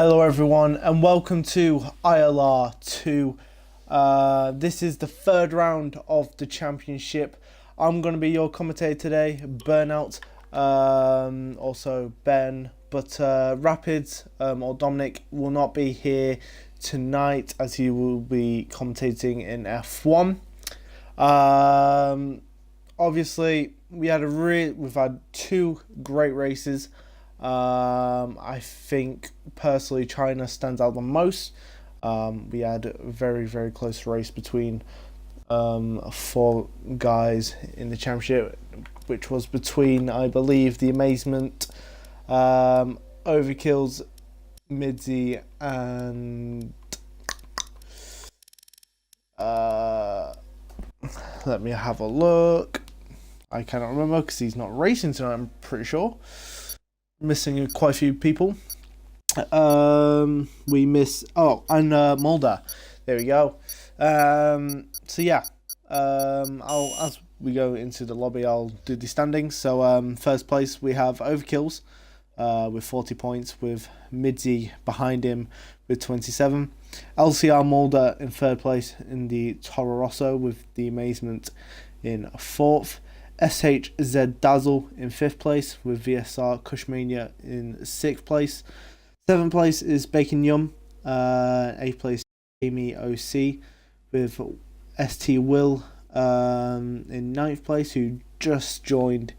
Hello everyone and welcome to ILR2. This is the third round of the championship. I'm going to be your commentator today, Burnout, also Ben, but Rapids or Dominic will not be here tonight as he will be commentating in F1. Obviously we've had two great races. I think personally China stands out the most. We had a very close race between four guys in the championship, which was between, I believe, the Amazement, Overkills, Midzi, and let me have a look. I cannot remember because he's not racing tonight, I'm pretty sure. Missing quite a few people. We miss and Mulder. There we go. So yeah, as we go into the lobby, I'll do the standings. So first place we have Overkills with 40 points, with Midzi behind him with 27. LCR Mulder in third place in the Toro Rosso with the Amazement in fourth. SHZ Dazzle in 5th place with VSR Kushmania in 6th place. 7th place is Bacon Yum. 8th place Amy OC with ST Will in 9th place, who just joined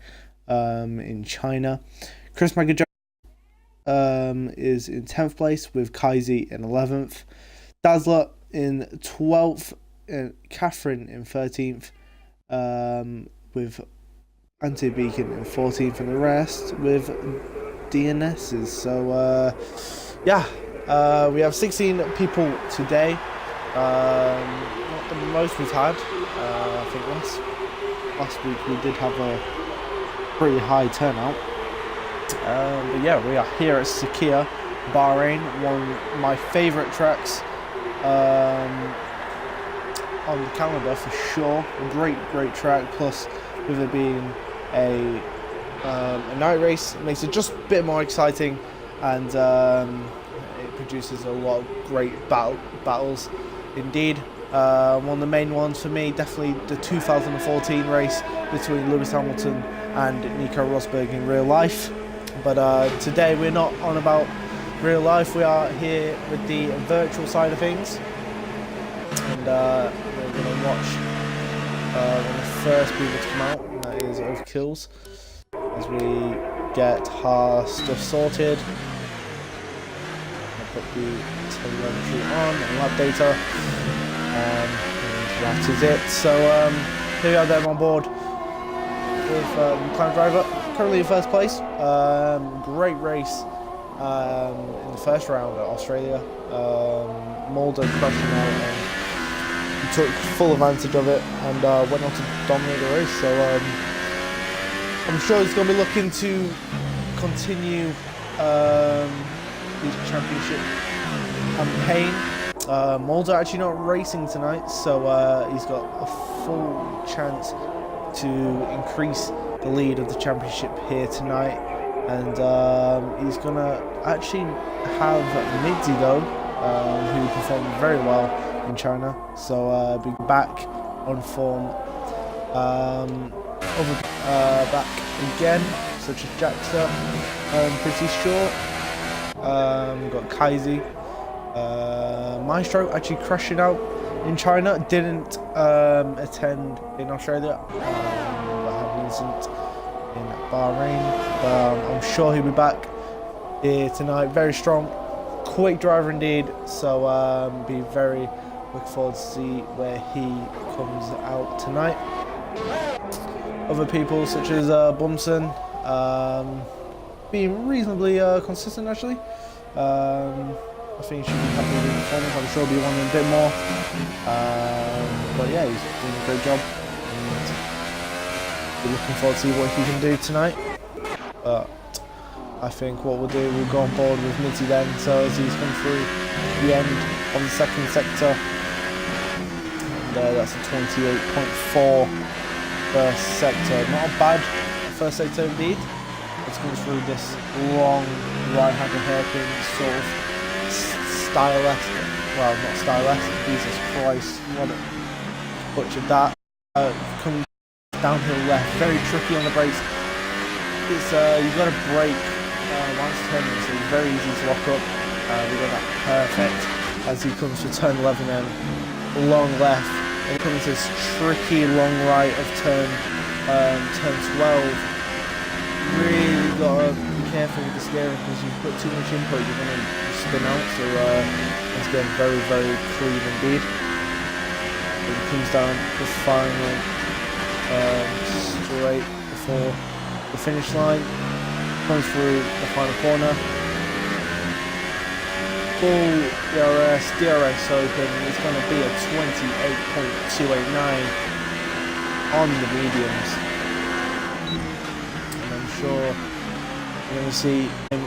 in China. Chris Magajo is in 10th place with Kaizi in 11th. Dazzler in 12th. Catherine in 13th. With Anti-Beacon in 14th, and the rest with DNSs. So yeah, we have 16 people today. Not the most we've had. I think last week we did have a pretty high turnout. But yeah, we are here at Sakhir, Bahrain, one of my favourite tracks on the calendar for sure. A great track, plus with it being a night race, it makes it just a bit more exciting, and it produces a lot of great battles indeed. One of the main ones for me, definitely the 2014 race between Lewis Hamilton and Nico Rosberg in real life. But today we're not on about real life, we are here with the virtual side of things, and we're going to watch one of the first people to come out, and that is Overkills, as we get our stuff sorted. I'll put the telemetry on and lab data, and that is it. So here we are, them on board with the McLaren driver, currently in first place. Great race in the first round at Australia. Mulder crushing out, and took full advantage of it, and went on to dominate the race. So I'm sure he's going to be looking to continue his championship campaign. Mulder actually not racing tonight, so he's got a full chance to increase the lead of the championship here tonight. And he's going to actually have Midzi though, who performed very well in China, so be back on form. Back again, such as Jackster, pretty short. We've got Kaizi, Maestro actually crashing out in China, didn't attend in Australia, but had an incident in Bahrain. I'm sure he'll be back here tonight. Very strong, quick driver indeed, so be very looking forward to see where he comes out tonight. Other people such as Bumson, being reasonably consistent actually. I think he should be happy with his performance. I'm sure he'll be wanting a bit more. But yeah, he's doing a great job, and we're looking forward to see what he can do tonight. But I think what we'll do, we'll go on board with Mitty then, so as he's come through the end of the second sector. That's a 28.4 first sector. Not a bad first sector indeed. It's going through this long right-handed hairpin sort of stylesque, well, not stylesque, Jesus Christ, what a butchered that. Coming downhill left, very tricky on the brakes. It's you've got to brake once turning, so it's very easy to lock up. We got that perfect as he comes to turn 11 then, long left, and it comes this tricky long right of turn 12. Really gotta be careful with the steering because if you put too much input, you're gonna spin out. So once again, very, very clean indeed. It comes down the final straight before the finish line, comes through the final corner. Full DRS open. It's going to be a 28.289 on the mediums. And I'm sure you're going to see him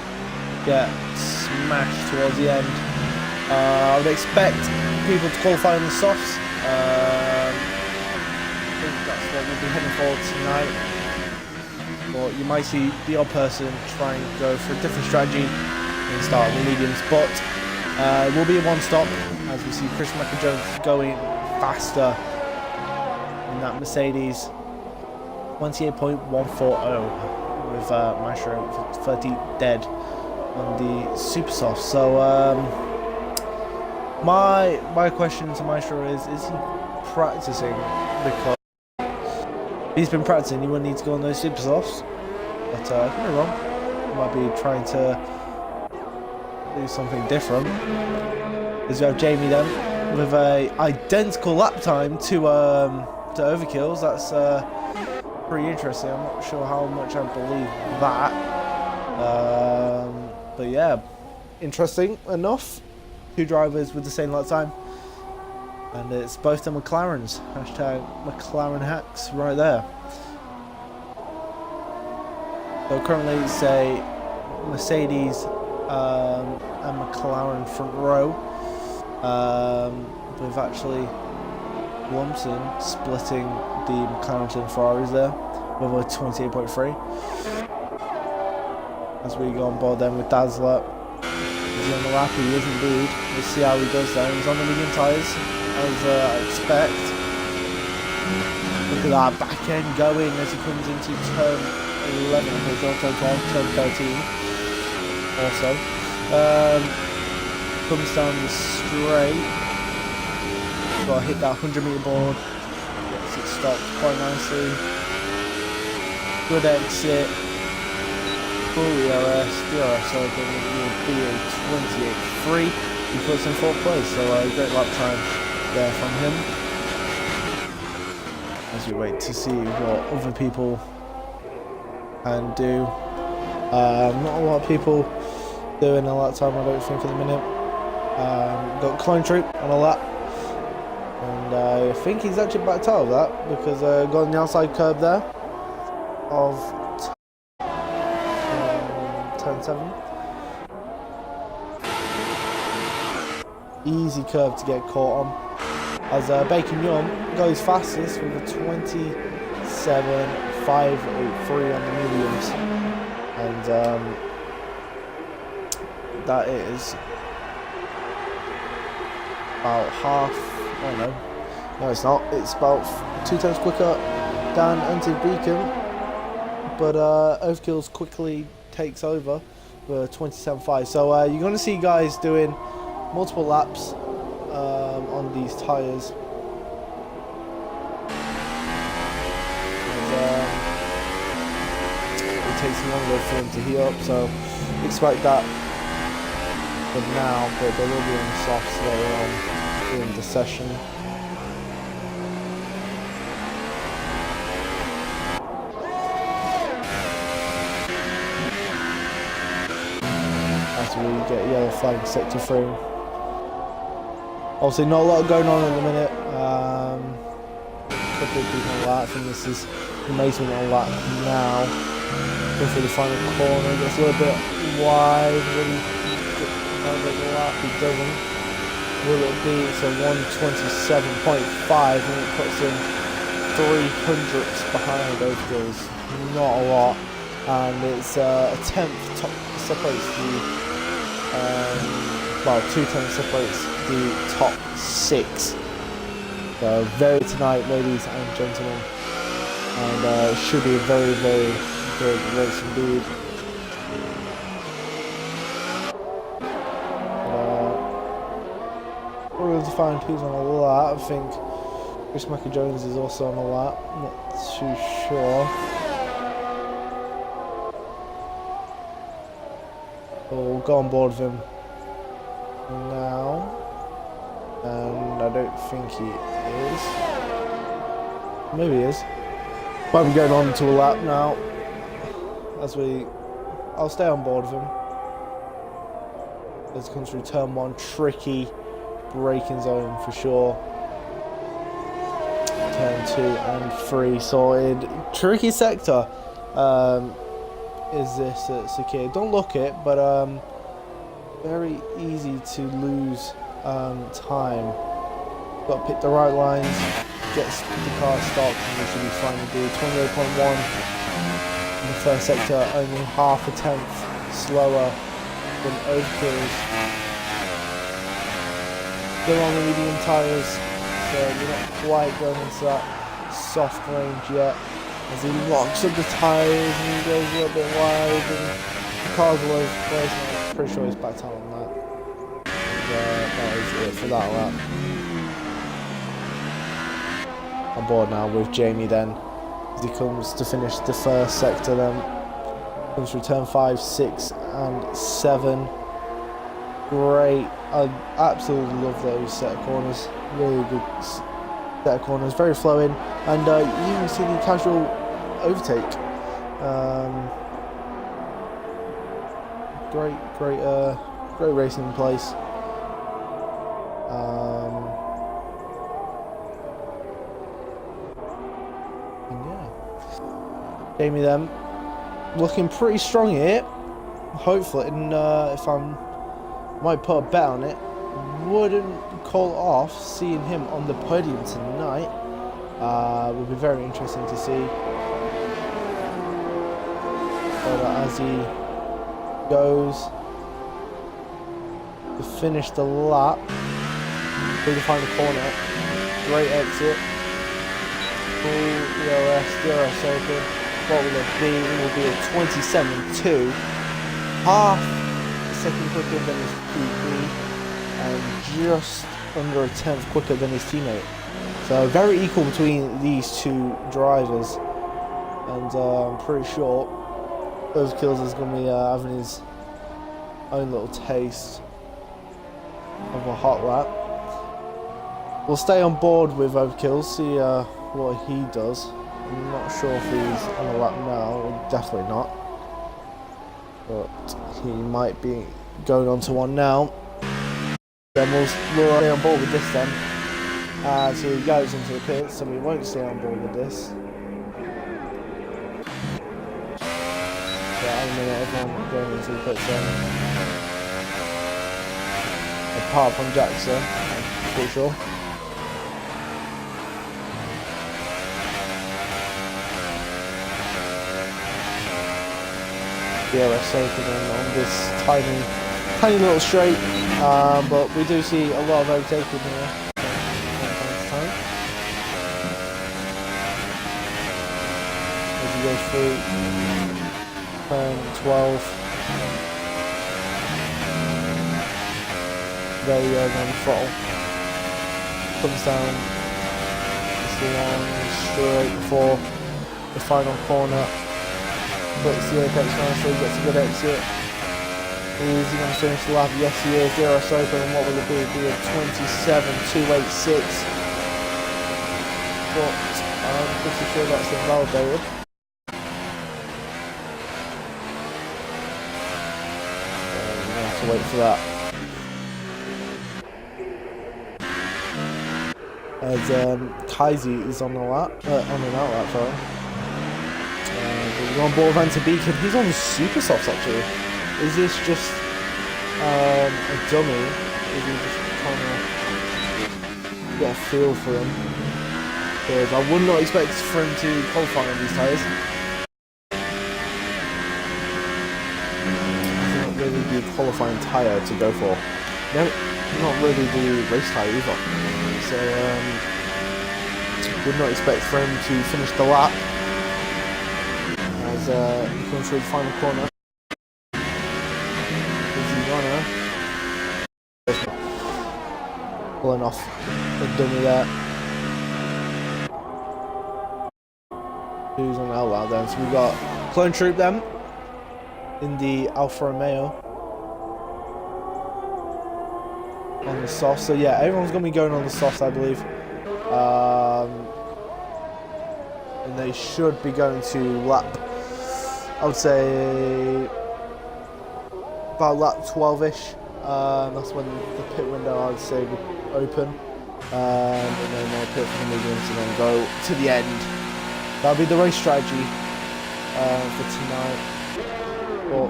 get smashed towards the end. I would expect people to qualify in the softs. I think that's what we'll be heading for tonight. But you might see the odd person try and go for a different strategy and start with the mediums. But it will be a one-stop as we see Chris Jones going faster in that Mercedes 28.140 with Maestro 30 dead on the super soft. So my question to Maestro is he practicing? Because he's been practicing, he wouldn't need to go on those super softs. But I could be wrong. He might be trying to do something different. As we have Jamie then with a identical lap time to Overkill's. That's pretty interesting. I'm not sure how much I believe that. But yeah, interesting enough. Two drivers with the same lap time. And it's both the McLarens. Hashtag McLaren hacks right there. So currently it's a Mercedes and McLaren front row. With actually Lumsden splitting the McLaren and Ferraris there with a 28.3. As we go on board then with Dazzler. He's on the lap, he is indeed. Let's see how he does there. He's on the medium tyres, as I expect. Look at that back end going as he comes into turn 11, he's on turn 12, turn 13 also. Comes down the straight. Got to hit that 100-meter board. Gets it stopped quite nicely. Good exit. Full ERS, DRS open, it will be a 28.3. He puts in 4th place, so a great lap time there from him. As we wait to see what other people can do. Not a lot of people doing a lap time, I don't think, at the minute. Got Clone Troop on a lap. And I think he's actually backed out of that because got on the outside curb there of turn 7. Easy curve to get caught on. As Bacon Young goes fastest with a 27.583 on the mediums. And that is about half. Oh no, it's not. It's about 2 times quicker than Anti-Beacon, but Overkills quickly takes over for 27.5. So you're going to see guys doing multiple laps on these tyres. It takes longer for them to heat up, so expect that for now, but they will be on the softs later on during the session. As we get yellow flag sector 3. Obviously not a lot going on at the minute. A couple of people on that. I think this is Mason on that now. Go through the final corner, gets a little bit wide when he over the lap, he doesn't. Will it be? It's a 127.5 and it puts him 300ths behind Overkills. Not a lot. And it's a 10th top separates the well, 2 tenths separates the top 6. So very tonight, ladies and gentlemen, and it should be a very, very good race indeed. We're going to find who's on a lap. I think Chris Jones is also on a lap. Not too sure. We'll go on board with him now, and I don't think he is. Maybe he is. Might be going on to a lap now. I'll stay on board with him. As it comes through turn 1, tricky braking zone for sure. Turn 2 and 3 sorted. Tricky sector. Is this at Sakir? Don't look it, but very easy to lose time. Got to pick the right lines, get the car stopped, and we should be fine to do 28.1 in the first sector, only half a tenth slower than Overkill's. Still on the medium tyres, so we're not quite going into that soft range yet. As he locks up the tyres and he goes a little bit wide, and the car's all over the place, and I'm pretty sure he's backed out on that. And that is it for that lap. On board now with Jamie then, as he comes to finish the first sector then. Comes through turn 5, 6 and 7. Great, I absolutely love those set of corners, really good set of corners, very flowing, and you can see the casual overtake. Great racing in place. And yeah, Jamie then looking pretty strong here. Hopefully, and if might put a bet on it, wouldn't call it off seeing him on the podium tonight. Will be very interesting to see. But as he goes to finish the lap, through the final corner, great exit. Full ERS, DRS open. What will it be? It will be a 27.2, half a second quicker than his PB, and just under a tenth quicker than his teammate. So very equal between these two drivers, and I'm pretty sure Overkills is going to be having his own little taste of a hot lap. We'll stay on board with Overkills, see what he does. I'm not sure if he's on a lap now, definitely not, but he might be going on to one now. Then we'll stay on board with this then. So he goes into the pits, so we won't stay on board with this. Yeah, in a minute, everyone going into the pits then. Apart from Jackson, I'm pretty sure. DRS open on this tiny little straight, but we do see a lot of overtaking here. As he goes through turn 12, there he goes on the throttle, comes down this long straight for the final corner. Puts the apex on, so he gets a good exit. Is he going to finish the lap? Yes, he is. DRS open, and what will it be? It'll be a 27.286. But I'm pretty sure that's invalidated. We have to wait for that. As Kaisi is on the lap, on an out lap, sorry. We're on board with Beacon. He's on the super softs actually. Is this just a dummy? Is he just trying to get a feel for him? Because I would not expect for him to qualify on these tyres. I think that would really be a qualifying tyre to go for. no, not really the race tyre either. So would not expect for him to finish the lap as he comes through the final corner. Easy runner. Pulling off the dummy there. Who's on the LR then? So we've got Clone Troop then in the Alfa Romeo on the soft. So yeah, everyone's going to be going on the softs, I believe. And they should be going to lap, I would say, about lap 12-ish. That's when the pit window, I would say, would open. And then they'll pit for the mediums and then go to the end. That'll be the race strategy for tonight. But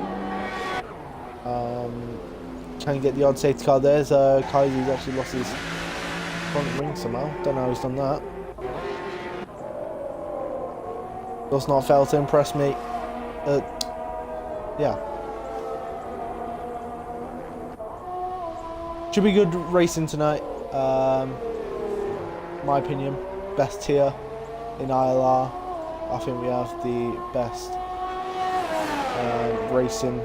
trying to get the odd safety car. There's Kaiser's actually lost his front ring somehow. Don't know how he's done that. Does not fail to impress me. Yeah. Should be good racing tonight. My opinion, best tier in ILR. I think we have the best racing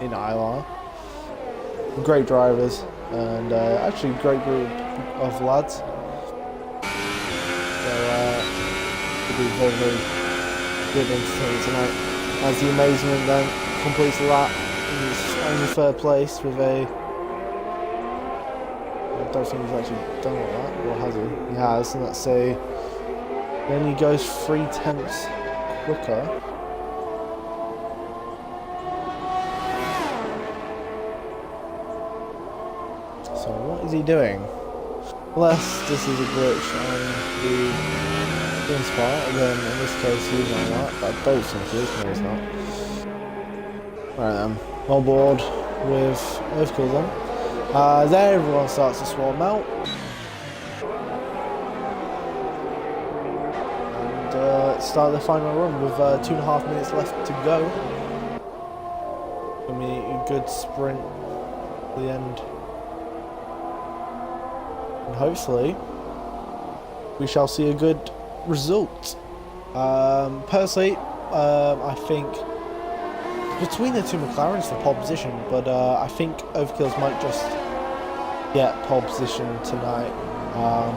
in ILR. Great drivers and actually great group of lads. So it'll be very, very good entertainment tonight. As the Amazement then completes the lap in his only third place with a. I don't think he's actually done all that, or has he? He has, and that's a. Then he goes 0.3 quicker. So what is he doing? Unless this is a glitch on the in spot, then in this case he's on that, but I don't think he is, no he's not. Right then, on board with Overkill then. There everyone starts to swarm out. And start the final run with 2.5 minutes left to go. Gonna be a good sprint to the end. And hopefully we shall see a good result. Personally, I think between the two McLarens for pole position, but I think Overkills might just get pole position tonight.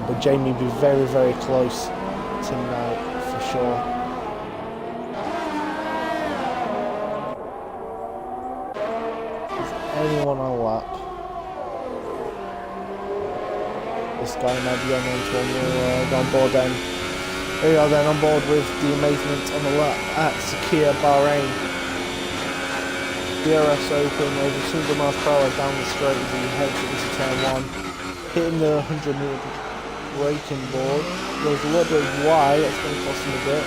But Jamie will be very, very close tonight for sure. Is anyone on a lap? This guy might be on on board then. Here we are then on board with the Amazement on the lap at Sakhir, Bahrain. DRS open over 200 miles per hour down the straight as he heads into turn 1. Hitting the 100-meter braking board. Goes a little bit wide, that's going to cost him a bit.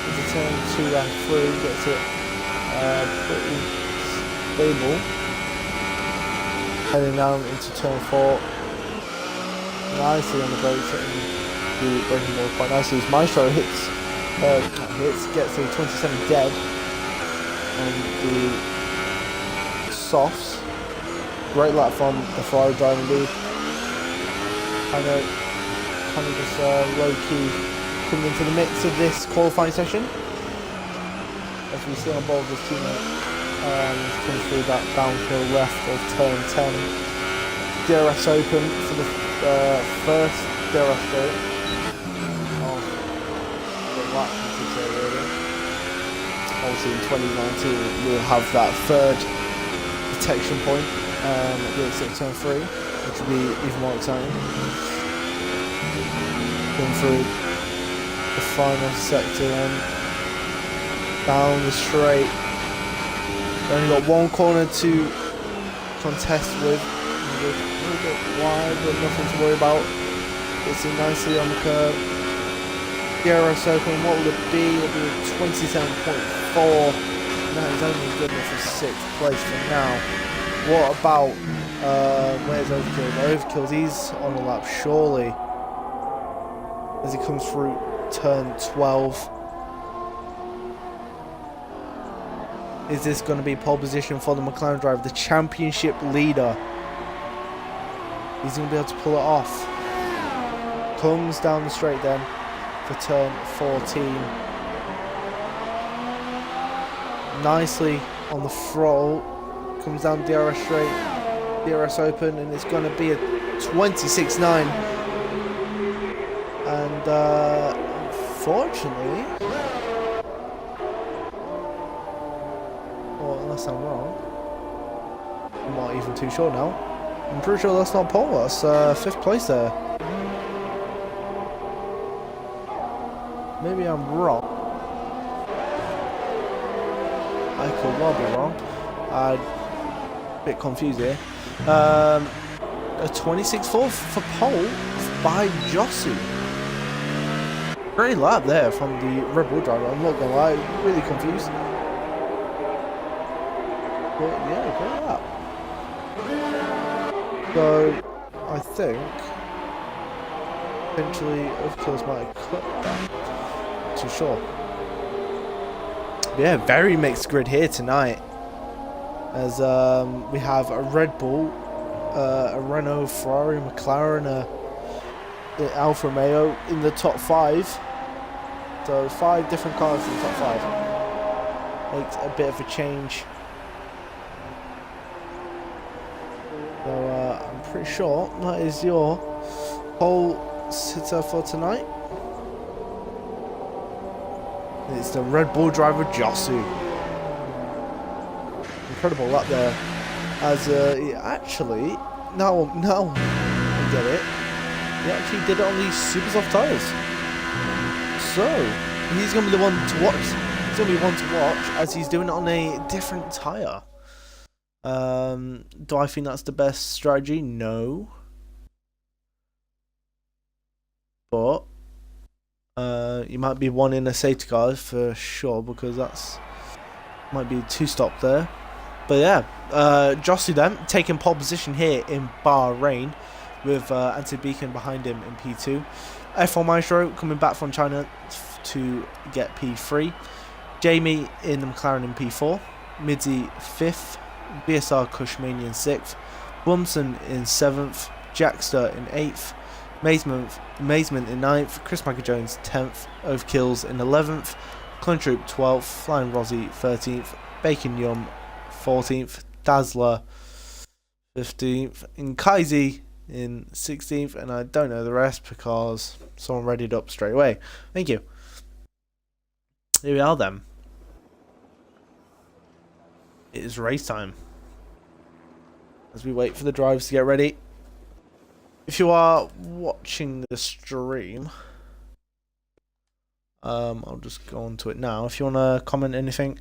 Into turn 2 and 3, gets it pretty stable. Heading down into turn 4. Nicely on the brakes, hitting the braking board quite nicely. His Maestro gets a 27 dead on the softs. Great lap from the Ferrari driving lead. Kind of just low key coming into the mix of this qualifying session. As we see on board with his teammate, comes through that downhill left of turn 10. DRS open for the first DRS straight. Obviously in 2019 we'll have that third detection point at the exit of turn 3, which will be even more exciting. Going through the final sector and down the straight. Only got one corner to contest with. A little bit wide, but nothing to worry about. Gets in nicely on the curb. DRS open, what will it be? It'll be a 27.4. That is only good enough for 6th place for now. What about, where's Overkill? Overkill, he's on the lap surely. As he comes through turn 12. Is this going to be pole position for the McLaren driver, the championship leader? He's going to be able to pull it off. Comes down the straight then for turn 14. Nicely on the throttle. Comes down DRS straight. DRS open, and it's going to be a 26.9. And unfortunately, or unless I'm wrong, I'm not even too sure now. I'm pretty sure that's not pole. That's 5th place there. Maybe I'm wrong. I could well be wrong. I'm a bit confused here. A 26.4 for pole by Josu. Great lap there from the Red Bull driver. I'm not gonna lie, really confused. But yeah, great lap. So I think eventually Overkills might have cut that. Not too sure. But yeah, very mixed grid here tonight. As we have a Red Bull, a Renault, Ferrari, McLaren, the Alfa Romeo in the top 5. So 5 different cars in the top 5. Makes a bit of a change. So I'm pretty sure that is your pole sitter for tonight. It's the Red Bull driver Josu. Incredible lap there. As he actually, now I get it. He actually did it on these super soft tyres. So he's going to be the one to watch. He's going to be one to watch as he's doing it on a different tyre. Do I think that's the best strategy? No. But you might be one in a safety car for sure, because that's might be 2 stop there. But yeah, Josu then taking pole position here in Bahrain with Anthony Beacon behind him in P2. F1 Maestro coming back from China to get P3. Jamie in the McLaren in P4. Midzi 5th. BSR Cushmanian 6th. Bumson in 7th. Jackster in 8th. Mazement in 9th. Chris Michael Jones 10th. Overkills in 11th. Cluntroop 12th. Flying Rossi 13th. Bacon Yum 14th. Dazzler 15th. And Kaisi in 16th. And I don't know the rest because someone read it up straight away. Thank you. Here we are then. It is race time. As we wait for the drivers to get ready. If you are watching the stream, I'll just go on to it now. If you want to comment anything,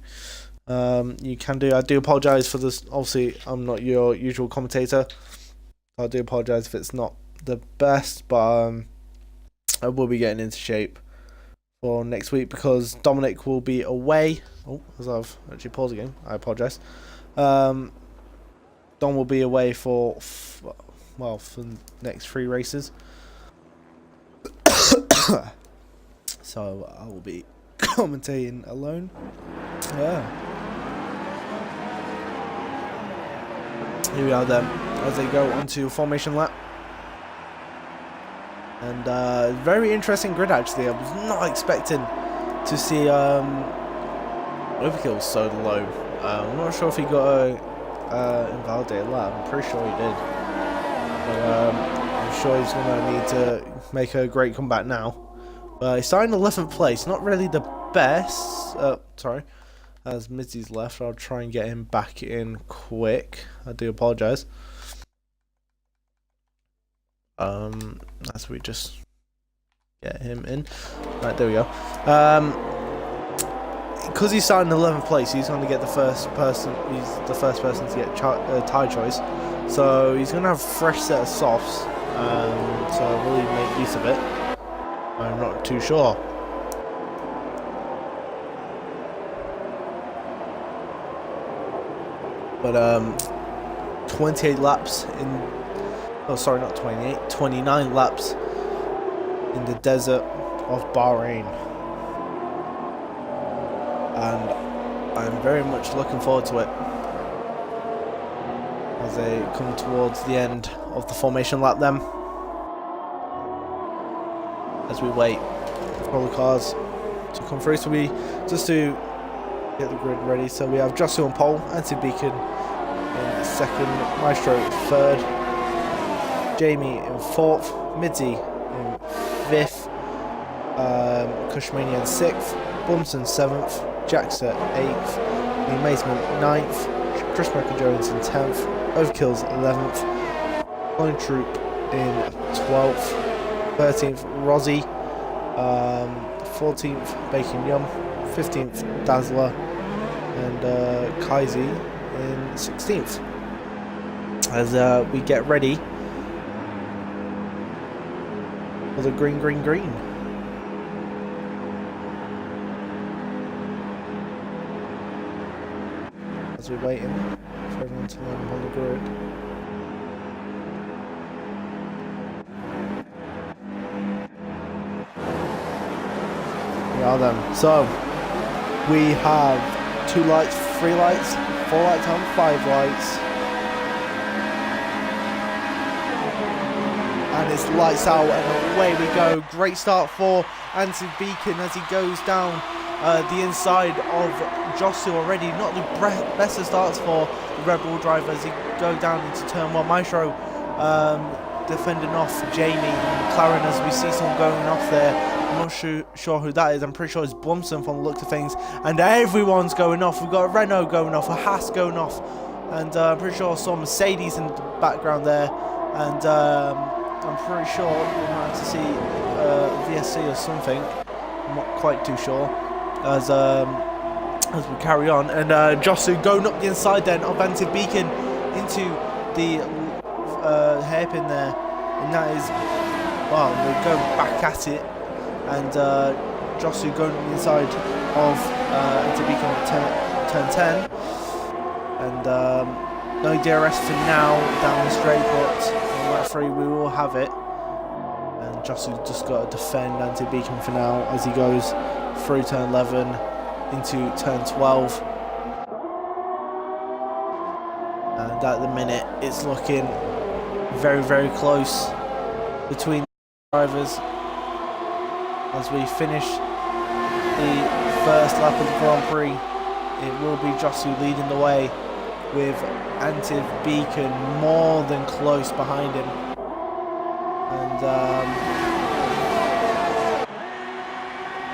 you can do. I do apologise for this. Obviously, I'm not your usual commentator. I do apologise if it's not the best, but I will be getting into shape for next week because Dominic will be away. Oh, as I've actually paused again, I apologise. Dom will be away for the next 3 races. So I will be commentating alone. Yeah. Here we are then, as they go onto formation lap. And very interesting grid actually. I was not expecting to see Overkill so low. I'm not sure if he got a invalidated lap. I'm pretty sure he did. But, I'm sure he's going to need to make a great comeback now. He's starting 11th place. Not really the best. Sorry. As Mitzi's left, I'll try and get him back in quick. I do apologise. As we just get him in. Right, there we go. Because he's starting 11th place, he's going to get the first person. He's the first person to get tyre choice. So he's going to have a fresh set of softs. So really make use of it. I'm not too sure. But 28 laps in. Oh, sorry, not 28. 29 laps in the desert of Bahrain. And I'm very much looking forward to it. As as they come towards the end of the formation lap then. As we wait for all the cars to come through, so we just to get the grid ready. So we have Joshua on pole, Anthony Beacon in second, Maestro third, Jamie in fourth, Midzi in fifth, Cushmania in sixth, Bunsen seventh, Jackson eighth, The Amazement ninth, Chris Michael Jones in 10th, Overkill's 11th, Colin Troop in 12th, 13th Rozzy, 14th Bacon Yum, 15th Dazzler, and Kaizi in 16th. As we get ready for the green. As we're waiting for everyone to line up on the grid. We are then. So we have 2 lights, 3 lights, 4 lights on, 5 lights. And it's lights out and away we go. Great start for Anthony Beacon as he goes down the inside of Josu already. Not the best of starts for the Red Bull driver as he go down into turn 1. Maestro defending off Jamie McLaren as we see someone going off there. I'm not sure who that is. I'm pretty sure it's Blumson from the look of things. And everyone's going off. We've got a Renault going off, a Haas going off. And I'm pretty sure I saw Mercedes in the background there. And I'm pretty sure we might have to see VSC or something. I'm not quite too sure. As we carry on, and Josu going up the inside then of Anthony Beacon into the hairpin there, and that is, well, we're going back at it, and Josu going up the inside of Anthony Beacon at turn 10, and no DRS for now down the straight, but on lap 3 we will have it, and Josu just got to defend Anthony Beacon for now as he goes through turn 11 into turn 12, and at the minute it's looking very close between drivers as we finish the first lap of the Grand Prix. It will be Josu leading the way with Anthony Beacon more than close behind him, and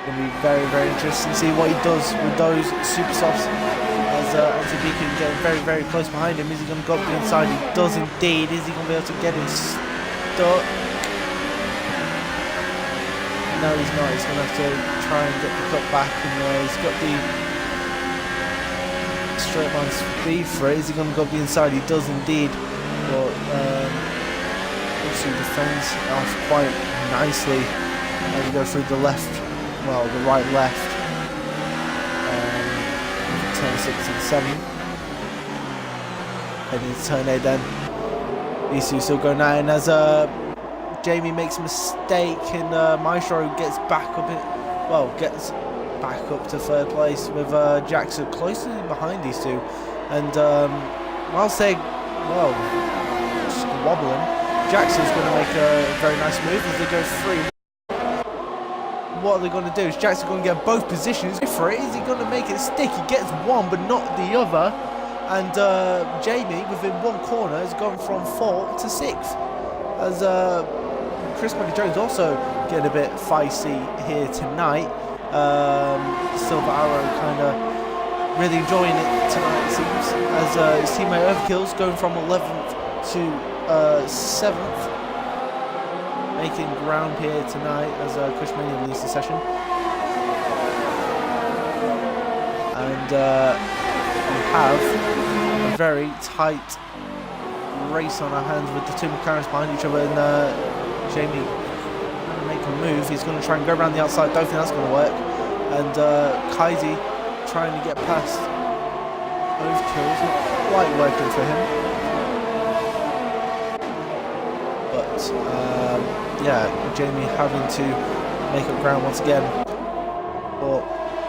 going to be very interesting to see what he does with those super softs as Anthony Beacon getting very close behind him. Is he going to go up the inside? He does indeed. Is he going to be able to get him stuck? No, he's not. He's going to have to try and get the cut back, and he's got the straight line speed for it. Is he going to go up the inside? He does indeed, but also defends off quite nicely as we go through the left. Well, the right left, turn 6 and 7, and into turn 8 then. These two still going at it, and as Jamie makes a mistake and Maestro gets back up to 3rd place with Jackson closely behind these two, and whilst they, squabbling, Jackson's going to make a very nice move as they go through. What are they going to do? Is Jackson going to get both positions for it? Is he going to make it stick? He gets one but not the other, and Jamie within one corner has gone from 4th to 6th as Chris Michael Jones also getting a bit feisty here tonight. Silver Arrow kind of really enjoying it tonight, it seems, as his teammate Overkill's going from 11th to 7th, making ground here tonight as Cushmania leads the session. And we have a very tight race on our hands with the two McLarens behind each other, and Jamie going to make a move. He's going to try and go around the outside. Don't think that's going to work. And Kaizi trying to get past Overkill's, not quite working for him. But yeah, Jamie having to make up ground once again for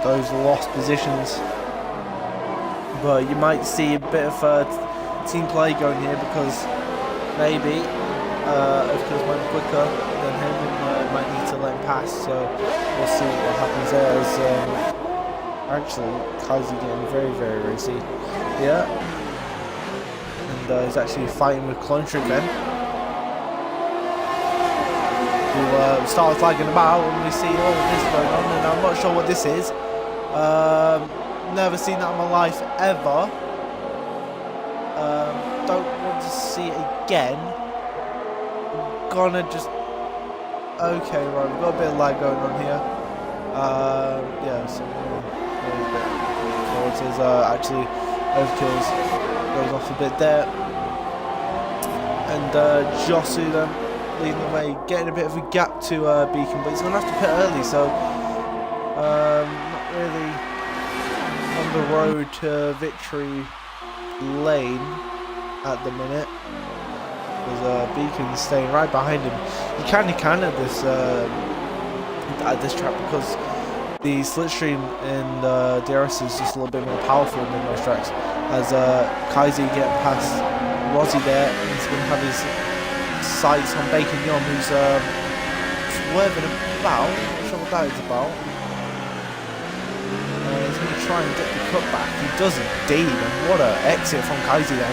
those lost positions. But you might see a bit of team play going here because maybe Overkill's might be quicker than him and might need to let him pass. So we'll see what happens there. As actually, Kaiser getting very racy. Yeah. And he's actually fighting with Clone Trick then. Who started flagging about and we see all of this going on, and I'm not sure what this is. Never seen that in my life ever. Don't want to see it again. I'm gonna just... Okay, right, we've got a bit of lag going on here. Yeah, so it is actually Overkill's goes off a bit there. And Josu then leading the way, getting a bit of a gap to Beacon, but he's going to have to pit early, so not really on the road to victory lane at the minute. Because Beacon's staying right behind him. He can at this track because the slipstream in DRS is just a little bit more powerful than most tracks. As Kaiser getting past Rozzy there, and he's going to have his sights on Bacon Yom, who's swerving about. I'm not sure what that is about. He's going to try and get the cut back. He does indeed, and what an exit from Kaiser then.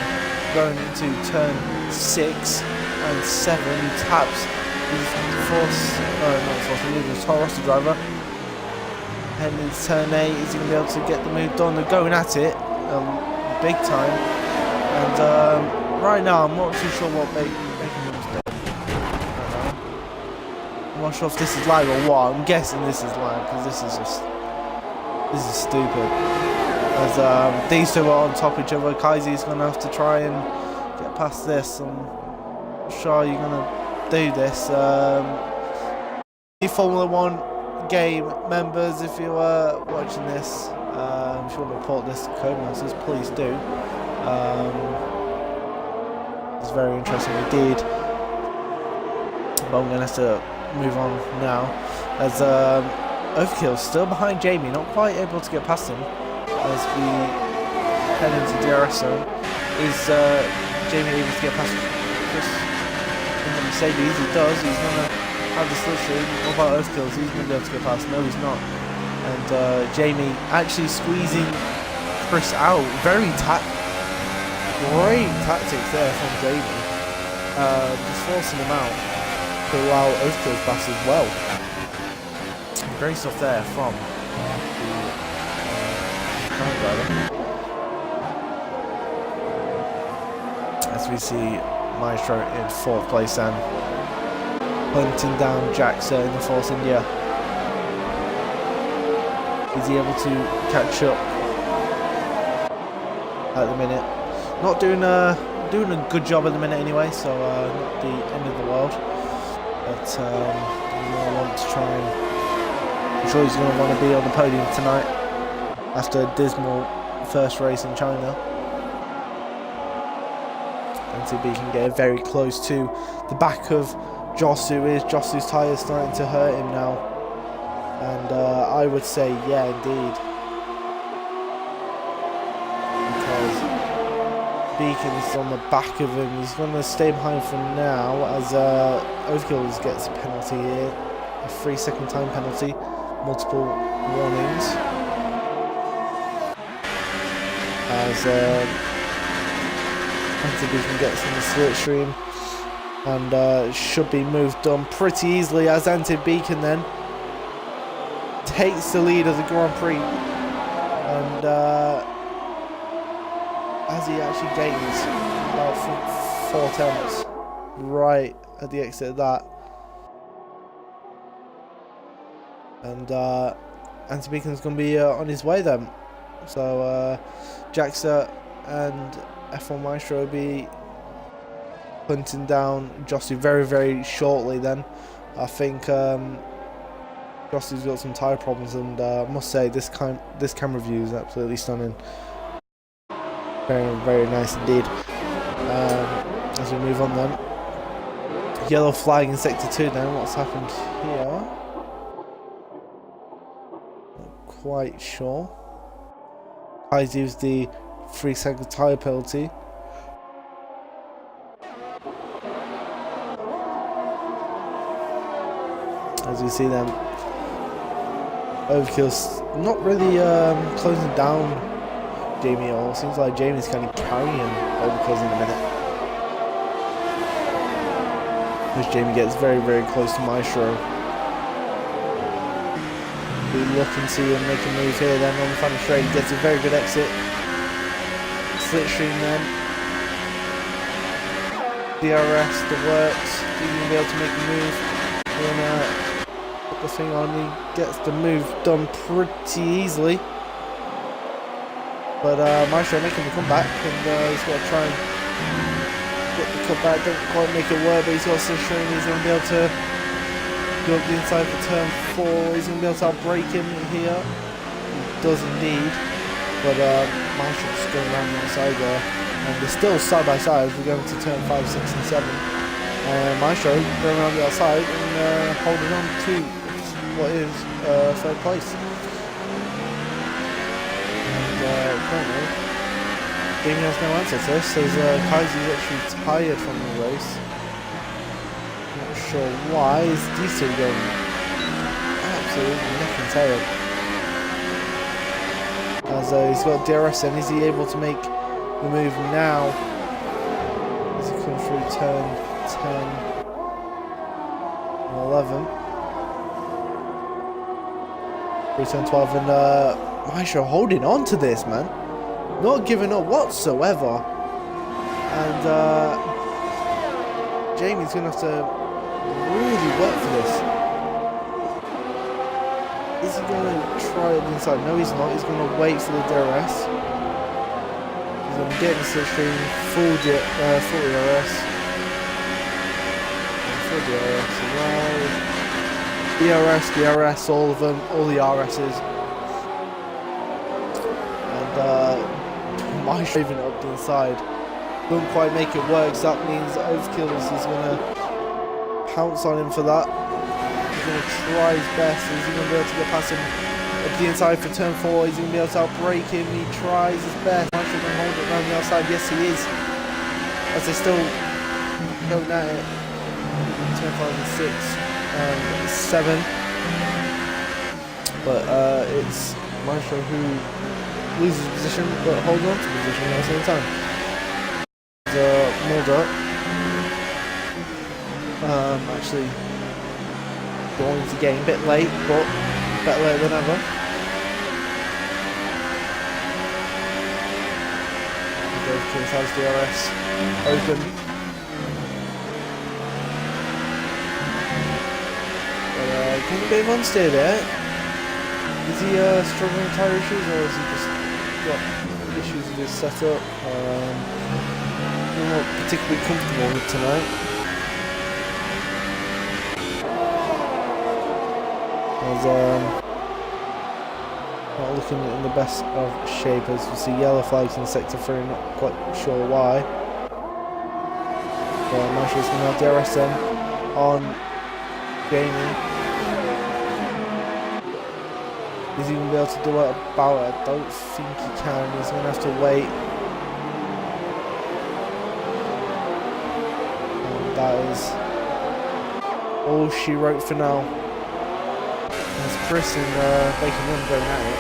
Going into turn 6 and 7, he taps his the Toro driver. Heading into turn 8, is he going to be able to get the move done? They're going at it big time. And right now, I'm not too sure what Bacon was doing. I'm not sure if this is lag or what. I'm guessing this is lag because this is stupid. As these two are on top of each other, Kaiser's going to have to try and get past this. I'm not sure you're going to do this. Formula 1 game members, if you are watching this, if you want to report this to Codemasters, please do. It's very interesting indeed. But I'm going to have to move on now. As Overkill still behind Jamie, not quite able to get past him. As we head into DRS zone, is Jamie able to get past Chris in the Mercedes? He does. He's going to have the slipstream. What about Overkill? He's going to be able to get past. No, he's not. And Jamie actually squeezing Chris out. Great tactics there from Jamie. Just forcing him out to allow Overkill's pass as well. Great stuff there from as we see Maestro in 4th place and hunting down Jaxa in the Force India. Is he able to catch up at the minute? Not doing a good job at the minute anyway, so not the end of the world. But he's going to want to try and... I'm sure he's going to want to be on the podium tonight after a dismal first race in China. And see if he can get very close to the back of Josu. Josu's tyres starting to hurt him now. And I would say, yeah, indeed. Because Beacon's on the back of him. He's going to stay behind for now as Overkill gets a penalty here. A 3-second time penalty. Multiple warnings. As Beacon gets in the slipstream. And should be moved on pretty easily as Beacon then takes the lead of the Grand Prix, and as he actually gains about 4 tenths right at the exit of that, and Beacon's going to be on his way then. So Jaxa and F1 Maestro will be hunting down Josu very shortly then. I think Josu's got some tyre problems, and I must say this camera view is absolutely stunning. Very nice indeed. As we move on then. Yellow flag in sector 2 then. What's happened here? Not quite sure. I used the 3-second tyre penalty. As you see them, Overkill's not really closing down Jamie at all. Seems like Jamie's kind of carrying Overkill's in a minute. As Jamie gets very, very close to Maestro. We look and see him make a move here then on the final straight. He gets a very good exit. Slipstream then. DRS, the works. He's going to be able to make a move. And put the thing on. He gets the move done pretty easily. But Maestro making the comeback. And he's got to try and get the cutback. Don't quite make it work, but he's got Slipstream. He's going to be able to go up the inside for turn 4. He's going to be able to outbrake him here. He does indeed. But Maestro just going around the outside there. And they're still side by side. We're going to turn 5, 6 and 7. Maestro going around the outside and holding on to what is third place. And currently, Jamie has no answer to this, as Kaiser's actually tired from the race. Not sure why. These two going absolutely neck and tail. As he's got DRS in, is he able to make the move now? As he comes through turn 10 and 11. Through turn 12, and Maestro holding on to this, man. Not giving up whatsoever. And Jamie's going to have to really work for this. Is he going to try it inside? No, he's not. He's going to wait for the DRS. He's going to get the slipstream, full DRS. Full DRS as well. DRS, all of them, all the RSs. And Maestro even up the inside. Couldn't quite make it work, so that means Overkills is going to pounce on him for that. He's going to try his best. Is he going to be able to get past him up the inside for turn 4? He's going to be able to outbrake him. He tries his best. Maestro going to hold it around the outside. Yes, he is. As they're still going at it. Turn 5 and 6 and 7. But it's Maestro who loses position but holds on to position at the same time. Mulder actually going to game a bit late, but better late than ever. Overkills has DRS open. Getting a bit of unsteer there. Is he struggling with tyre issues, or has he just got issues with his setup? I'm not particularly comfortable with tonight. As not looking in the best of shape, as we see yellow flags in sector 3, not quite sure why. But Maestro's going to have DRS then on Jamie. Is he going to be able to do it about it? I don't think he can. He's going to have to wait. And that is all she wrote for now. There's Chris and Bacon Run going at it.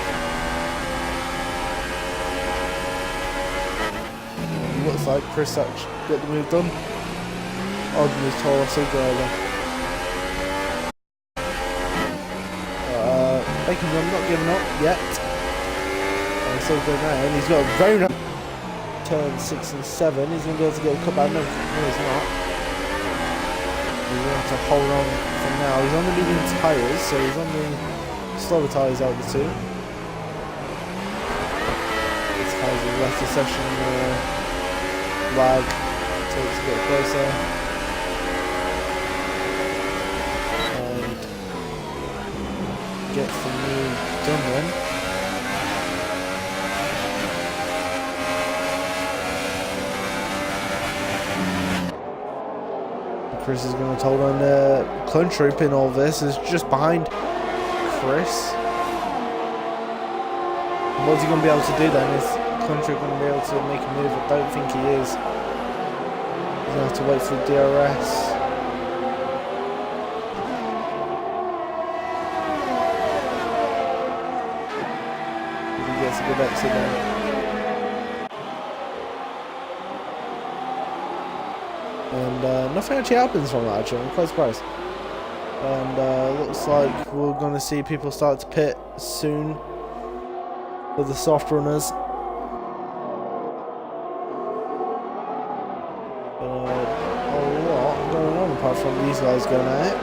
It looks like Chris actually got the move done. Ogden's Taurus will go over. Bacon Run not giving up yet. And he's still going there, and he's got a very nice turn 6 and 7. He's going to be able to get a cut back. No, he's not. He's going to have to hold on for now. He's on the medium tyres, so he's on the slower tyres out of the two. This has left the session lag until it's a bit closer. Gets the move done then. Chris is going to hold on Clone Troop in all this, is just behind Chris. What's he going to be able to do then? Is Clone Troop going to be able to make a move? I don't think he is. He's going to have to wait for the DRS. gets a good exit there. And nothing actually happens from that, actually. I'm quite surprised. And looks like we're going to see people start to pit soon for the soft runners. A lot going on apart from these guys going at it.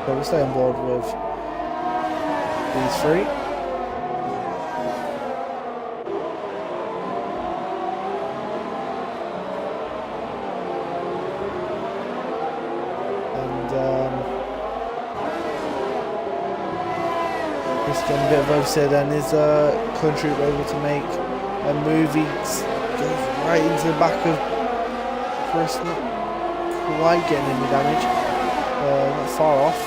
But we'll stay on board with these three. Just getting a bit of oversteer then. Is country able to make a move? He goes right into the back of Chris, not quite getting any damage, not far off.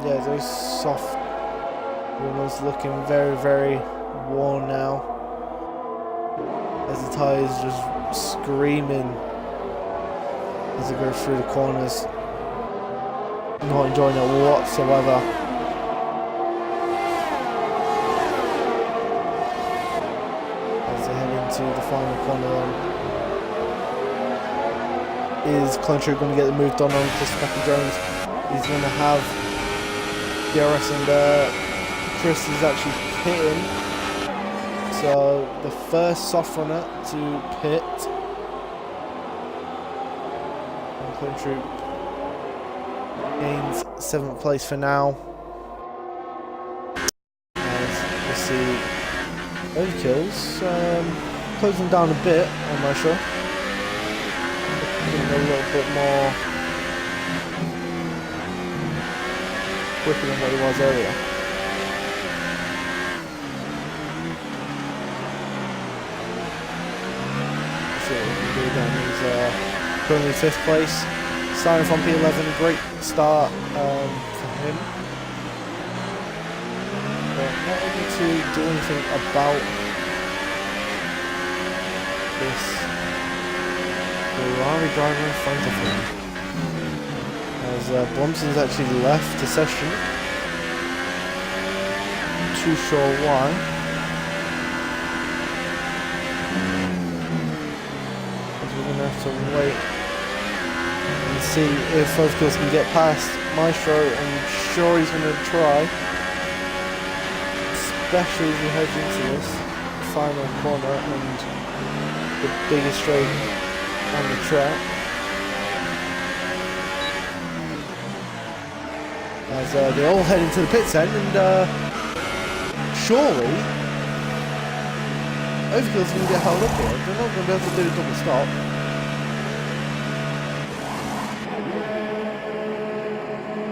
Yeah, those soft runners looking very, very worn now, as the tyres just screaming as they go through the corners. Not enjoying it whatsoever. As they head into the final corner then. Is Country going to get the move done on Christopher Jones? He's going to have DRS and Chris is actually pitting. So the first soft runner to pit. And Country gains 7th place for now. As we see overkills closing down a bit on my show. A little bit more quicker than what he was earlier. Let's see what we can do then. He's currently 5th place. Starting from P11, great start for him. But not able to do anything about this Ferrari driver in front of him. As Blumson's actually left the session. Too sure why. As we're going to have to wait and see if Overkills can get past Maestro. I'm sure he's going to try, especially as he heads into this final corner and the biggest straight on the track. As they all head into the pits end, and surely Overkill's going to get held up here. They're not going to be able to do a double stop.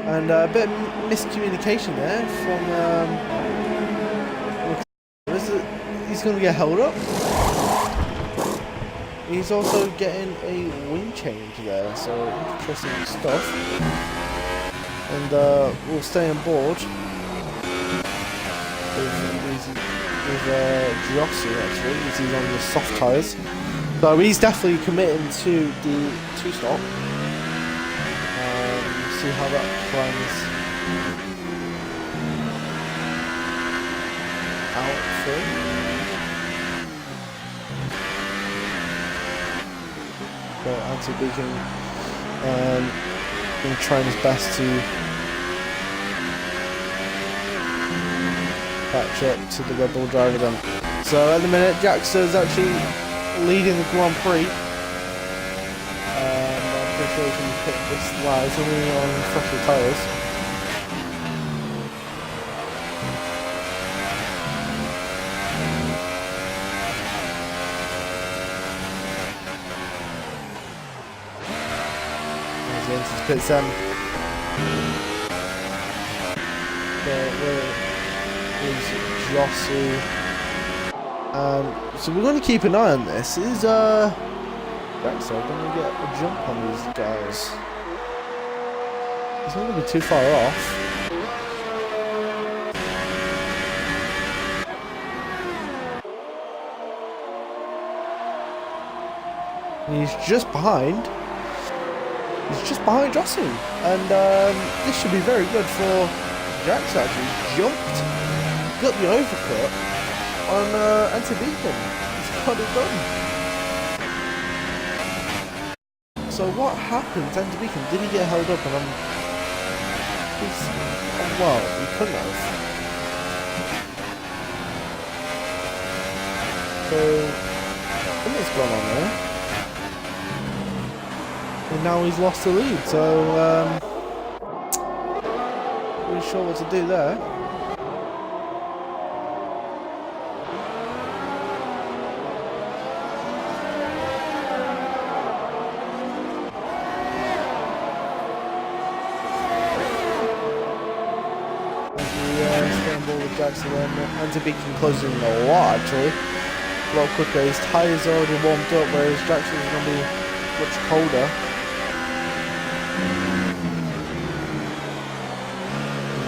And a bit of miscommunication there from he's going to get held up. He's also getting a wing change there, so interesting stuff. And we'll stay on board with Jossie actually, as he's on the soft tyres. So he's definitely committing to the 2-stop. See how that plans out for him. But Anti-Beacon going to try his best to catch up to the Red Bull driver then. So at the minute, Jaxter's actually leading the Grand Prix. I'm pretty sure he can pick this live. He's only on fresher tyres. As he enters pit stand. Where is Jossie? So we're going to keep an eye on this. Is Jaxter going to get a jump on these guys? He's not going to be too far off. He's just behind. He's just behind Jossie, and this should be very good for Jax actually jumped, got the overcut on anti-beacon. He's got it done. So what happened to anti-beacon? Did he get held up? And well, he couldn't have. So something's gone on there. And now he's lost the lead, so really sure what to do there. Scramble with Jackson then. Anti-beacon closing a lot actually. A lot quicker. His tyres are already warmed up, whereas Jackson's going to be much colder.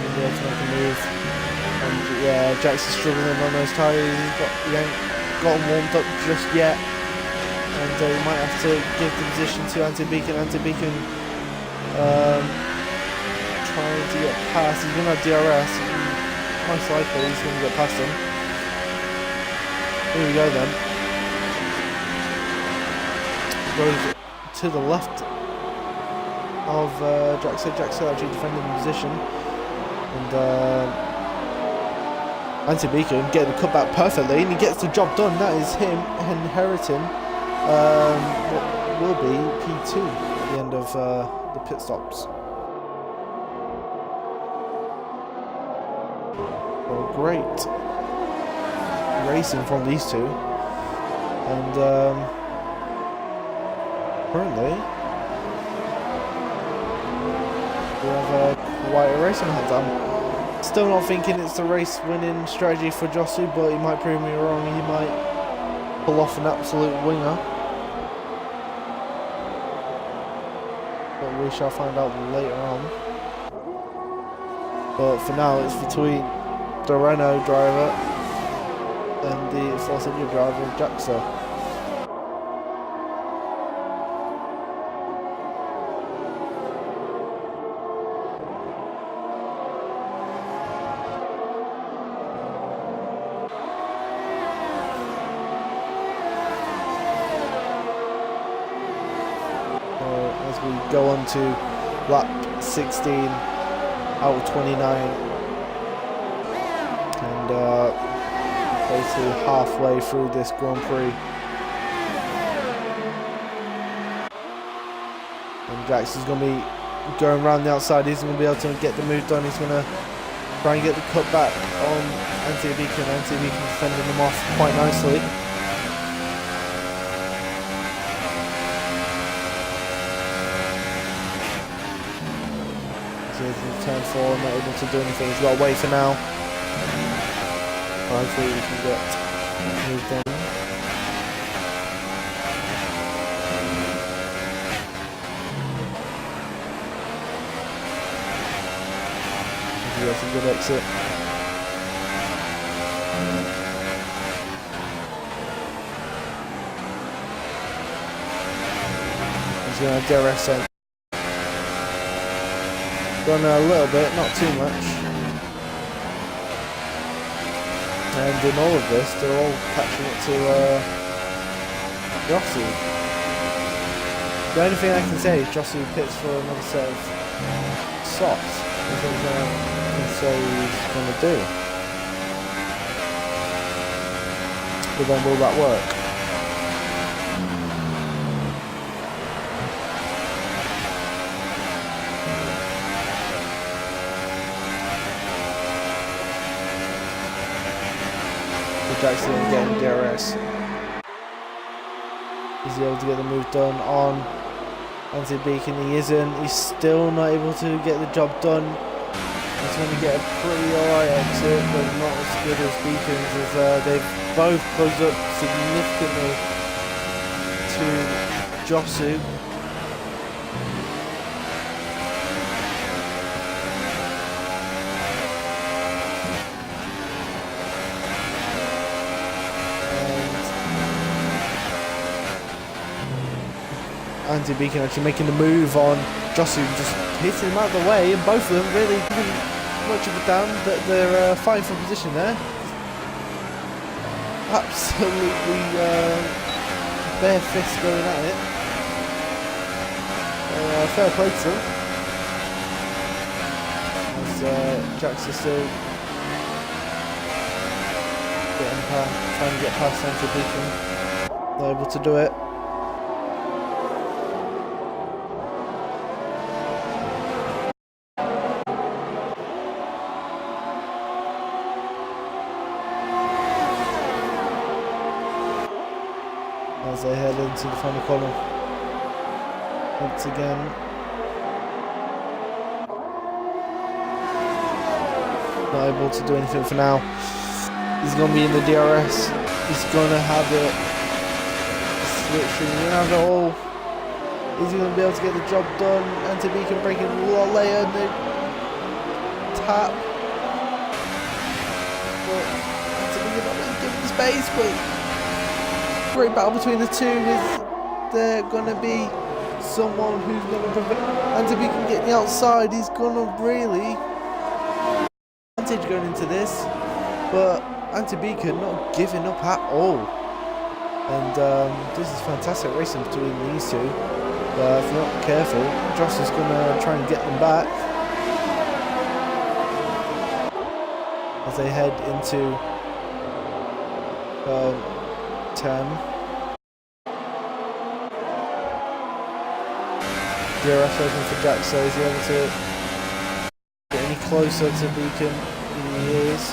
He's able to make a move. And yeah, Jackson's struggling on those tyres. He ain't got them warmed up just yet. And he might have to give the position to anti-beacon. Anti-beacon trying to get past. He's going to have DRS. Most likely he's going to get past him. Here we go then. Goes to the left of Jackson. Jackson actually defending the position. And anti-beacon getting the cutback perfectly. And he gets the job done. That is him inheriting what will be P2 at the end of the pit stops. Well, great racing from these two, and currently we have quite a race on hands. I'm still not thinking it's the race winning strategy for Josu, but he might prove me wrong. He might pull off an absolute winger, but we shall find out later on. But for now it's between the Renault driver and the Force India driver of Jaxa. As we go on to lap 16 out of 29. And basically halfway through this Grand Prix, and Jackson's going to be going around the outside. He's going to be able to get the move done. He's going to try and get the cut back on anti-beacon. Anti-beacon fending him off quite nicely. He's in turn 4, not able to do anything. He's got to wait for now. Hopefully we can get moved on. That's a good exit. He's going to DRS on. Gone a little bit, not too much. And in all of this, they're all catching up to Josu. The only thing I can say is Josu pits for another set of softs. That's what I can say he's going to do. But then will that work? Jackson getting DRS. Is he able to get the move done on anti-beacon? He isn't. He's still not able to get the job done. He's going to get a pretty alright exit, but not as good as Beacons, as they've both closed up significantly to Josu. Anti-beacon actually making the move on Josu, just hitting him out of the way, and both of them really didn't much of a damn that they're fighting for position there. Absolutely bare fists going at it. Fair play to them. As Jax is still getting past, trying to get past Central Beacon. They're able to do it. As they head into the final corner once again. Not able to do anything for now. He's going to be in the DRS. He's going to have it switching around it all. Is he going to be able to get the job done? Anti-Beacon breaking a lot later. The tap. But Anti-Beacon not really giving the space, but great battle between the two. Is there gonna be someone who's gonna prevent Anti-Beacon getting the outside? He's gonna really advantage going into this, but Anti-Beacon not giving up at all. And this is fantastic racing between these two. But if not careful, Joss is gonna try and get them back as they head into 10. DRS open for Jack, so is he able to get any closer to Beacon? He is.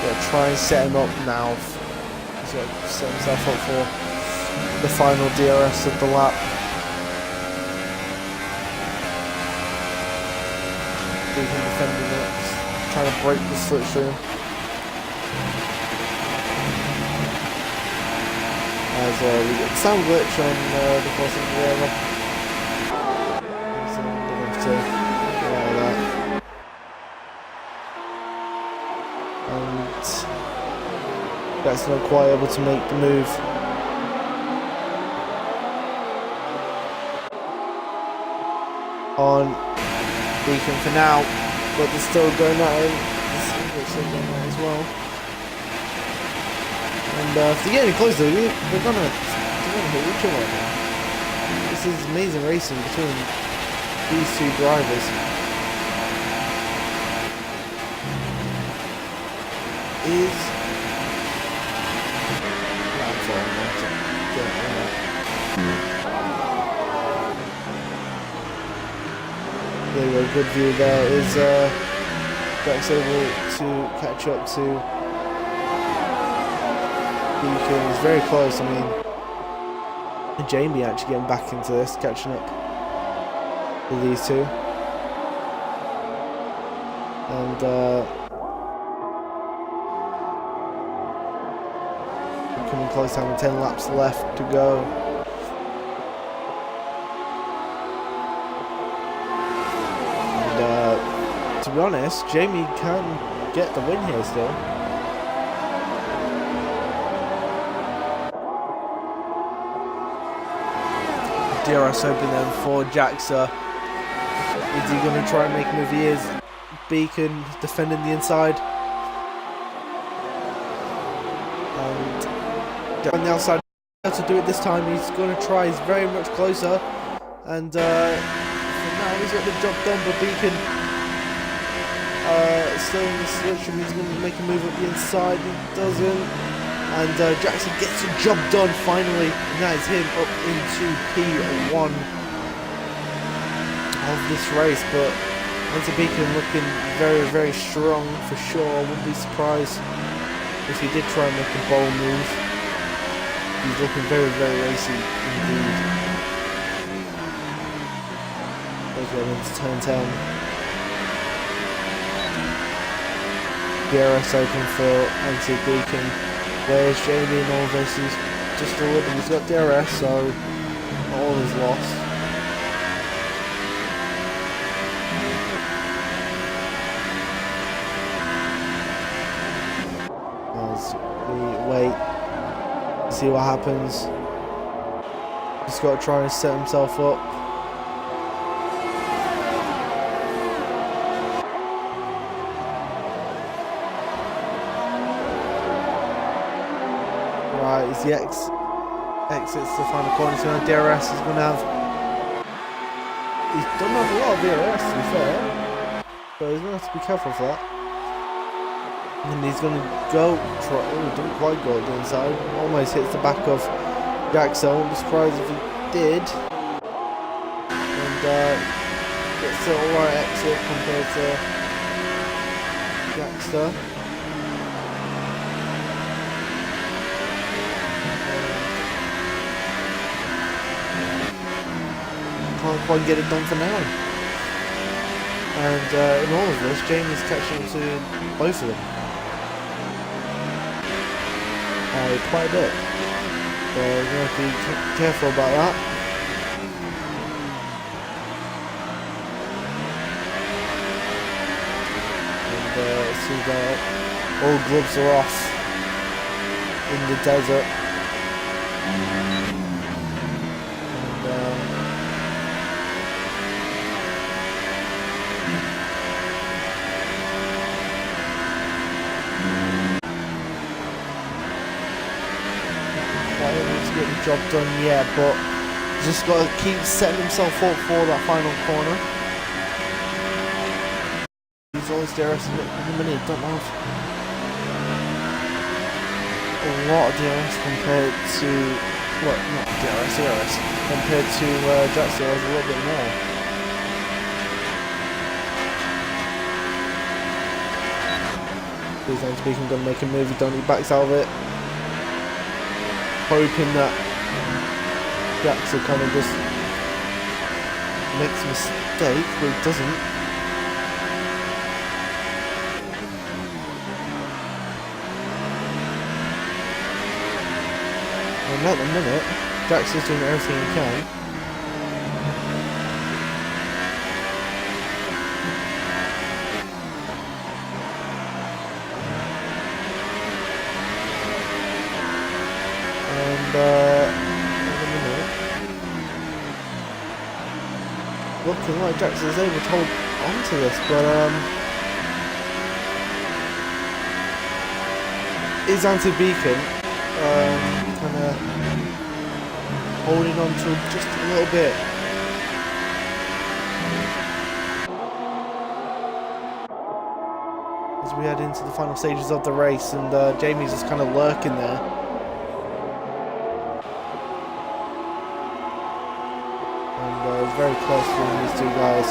Gotta try and set him up now. He's got to set himself up for the final DRS of the lap. Beacon defending it, trying to break the slipstream. As we get some glitch on the crossing wherever. So I'm going to get out of that. And that's not quite able to make the move. On Beacon for now, but they're still going at him. They're still going at as well. And if they get any closer, they're gonna hit each other now. This is amazing racing between these two drivers. There we go, good view there. Is Jack's able to catch up to Beacon? Is very close. I mean, Jamie actually getting back into this, catching up with these two. And coming close, having 10 laps left to go. And to be honest, Jamie can get the win here still. DRS open then for Jaxa. Is he going to try and make a move? He is. Beacon defending the inside. And on the outside, to do it this time, he's going to try. He's very much closer. And for now, he's got the job done, but Beacon still in the switch. He's going to make a move up the inside. He doesn't. And Jackson gets the job done finally, and that is him up into P1 of this race. But Anti-Beacon looking very, very strong for sure. I wouldn't be surprised if he did try and make a bold move. He's looking very, very racy indeed. Let's get into turn 10. DRS open for Anti-Beacon. Where's Jamie in all this? He's just a little, he's got DRS, so all is lost. As we wait, see what happens. He's got to try and set himself up. Right, as the exits the final corner, so now DRS is going to have... He's done have a lot of DRS, to be fair, but he's going to have to be careful for that. And he's going to go... Oh, he didn't quite go to the inside. Almost hits the back of Jaxo. I wouldn't be surprised if he did. And gets the alright exit compared to Jaxo. Can't quite get it done for now. And in all of this, Jamie's catching to both of them. Quite a bit. So we're going to have to be careful about that. And it seems like all gloves are off in the desert. Get the job done, yeah, but just got to keep setting himself up for that final corner. He's always DRS in the minute, don't have a lot of DRS compared to, well, not DRS, compared to Jaxo, has a little bit more. Please don't speak, I'm going to make a move, he don't, he backs out of it. Hoping that Jaxo kind of just makes a mistake, but he doesn't. And at the minute, Jaxo's doing everything he can. Looking like Jaxo is able to hold on to this, but is anti-beacon kind of holding on to just a little bit. As we head into the final stages of the race, and Jamie's just kind of lurking there. Very close between these two guys.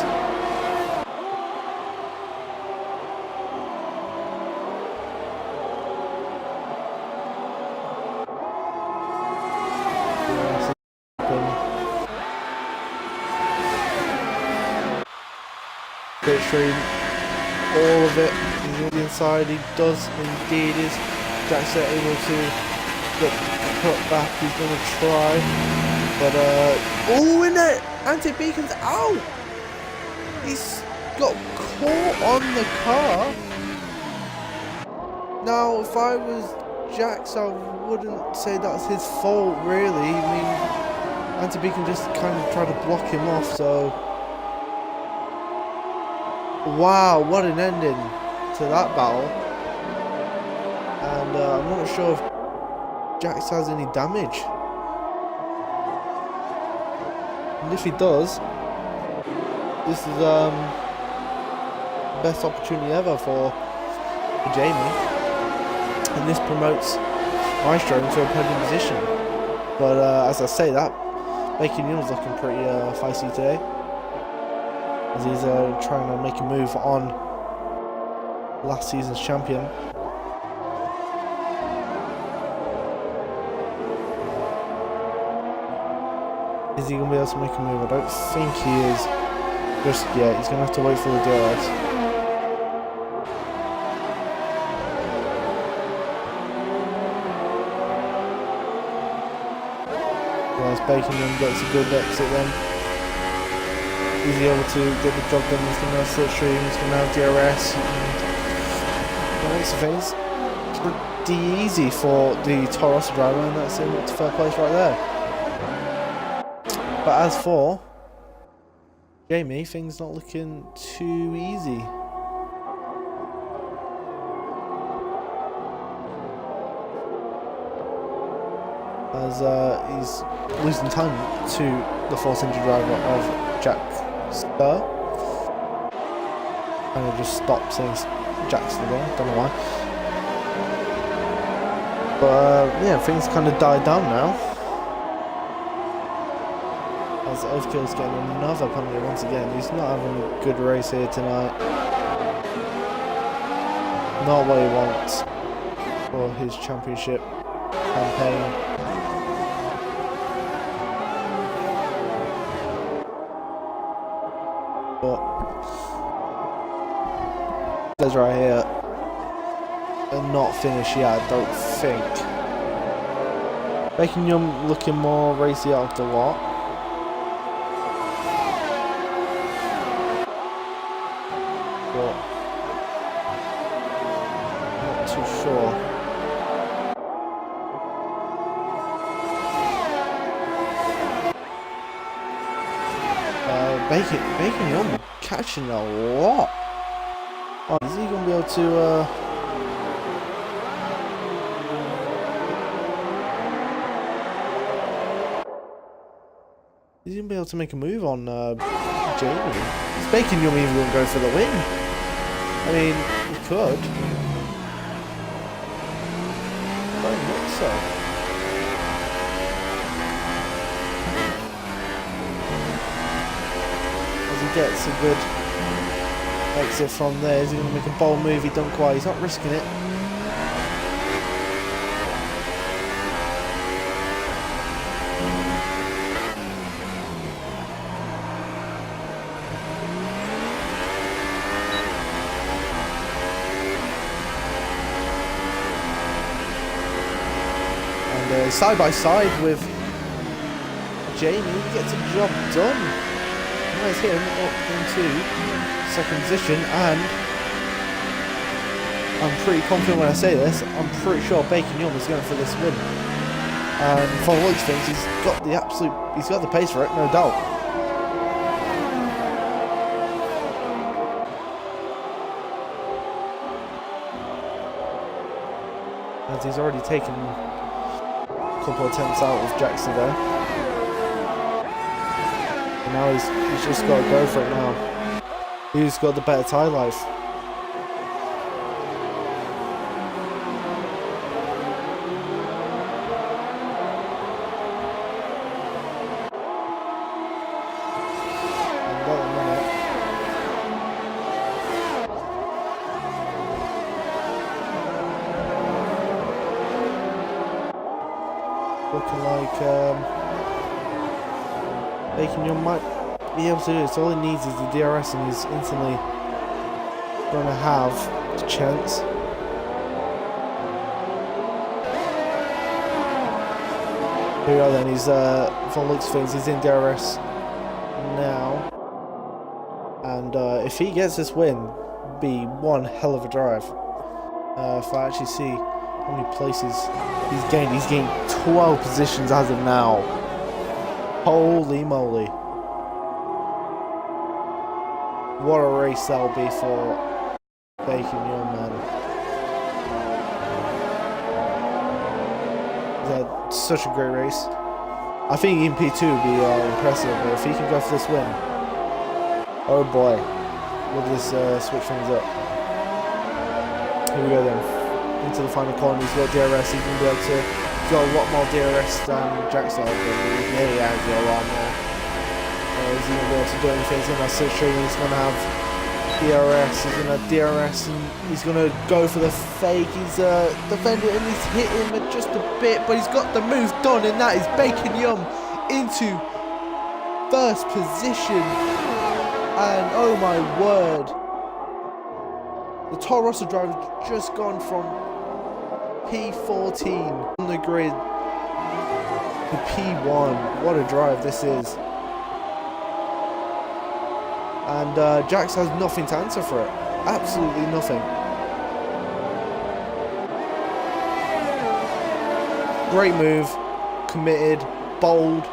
Pit stream, all of it. He's on the inside. He does indeed. Is Jaxo able to get cut back? He's going to try, but oh, in it. Anti-beacon's out! He's got caught on the car. Now, if I was Jax, I wouldn't say that's his fault, really. I mean, anti-beacon just kind of tried to block him off, so... Wow, what an ending to that battle. And I'm not sure if Jax has any damage. And if he does, this is the best opportunity ever for Jamie, and this promotes Maestro into a podium position. But as I say, that Bacon Union's looking pretty feisty today, as he's trying to make a move on last season's champion. Is he going to be able to make a move? I don't think he is just yet. He's going to have to wait for the DRS. Yes, Bacon then gets a good exit then. Is he able to get the job done? He's going to have slipstream, he's going to have DRS. And that makes things pretty easy for the Toro Rosso driver, and that's him to third place right there. But as for Jamie, things not looking too easy. As he's losing time to the Force Injury driver of Jack Stir. I'm gonna just stop saying Jackson again, don't know why. But yeah, things kind of died down now. As Overkill's getting another penalty once again. He's not having a good race here tonight. Not what he wants for his championship campaign. But there's right here and not finished yet, I don't think. Bacon Yum looking more racy out of the lot. But not too sure. Bacon Yum catching a lot. Oh, is he gonna be able to he's gonna be able to make a move on Jamie? Is Bacon Yum even gonna go for the win? I mean, he could. Very much so. Gets a good exit from there. Is he going to make a bold move? He don't quite. He's not risking it. And side by side with Jamie, he gets a job done. Nice hit him up into second position, and I'm pretty confident when I say this. I'm pretty sure Bacon Yum is going for this win. And for all these things, he's got the pace for it, no doubt. As he's already taken a couple of attempts out of Jackson there. Now he's just got to go for it now. He's got the better tyre life. Looking like Bacon Yum might be able to do this. All he needs is the DRS, and he's instantly going to have the chance. Here we go then. He's from looks of things, he's in DRS now, and if he gets this win, it'd be one hell of a drive. If I actually see how many places he's gained 12 positions as of now. Holy moly. What a race that'll be for Bacon Yum, man. He's had such a great race. I think in P2 would be impressive, but if he can go for this win, oh boy, will this switch things up. Here we go then, into the final corner. He's got DRS, he can be able to got a lot more DRS than Jackson. Yeah, he has got a lot more. Is he going to be able to do anything? He's going to have switching, he's going to have DRS, he's going to have DRS, and he's going to go for the fake. He's defending and he's hitting him just a bit, but he's got the move done, and that is Bacon Yum into first position. And oh my word, the Toro Rosso driver just gone from P14 on the grid to P1. What a drive this is. And Jax has nothing to answer for it. Absolutely nothing. Great move. Committed. Bold.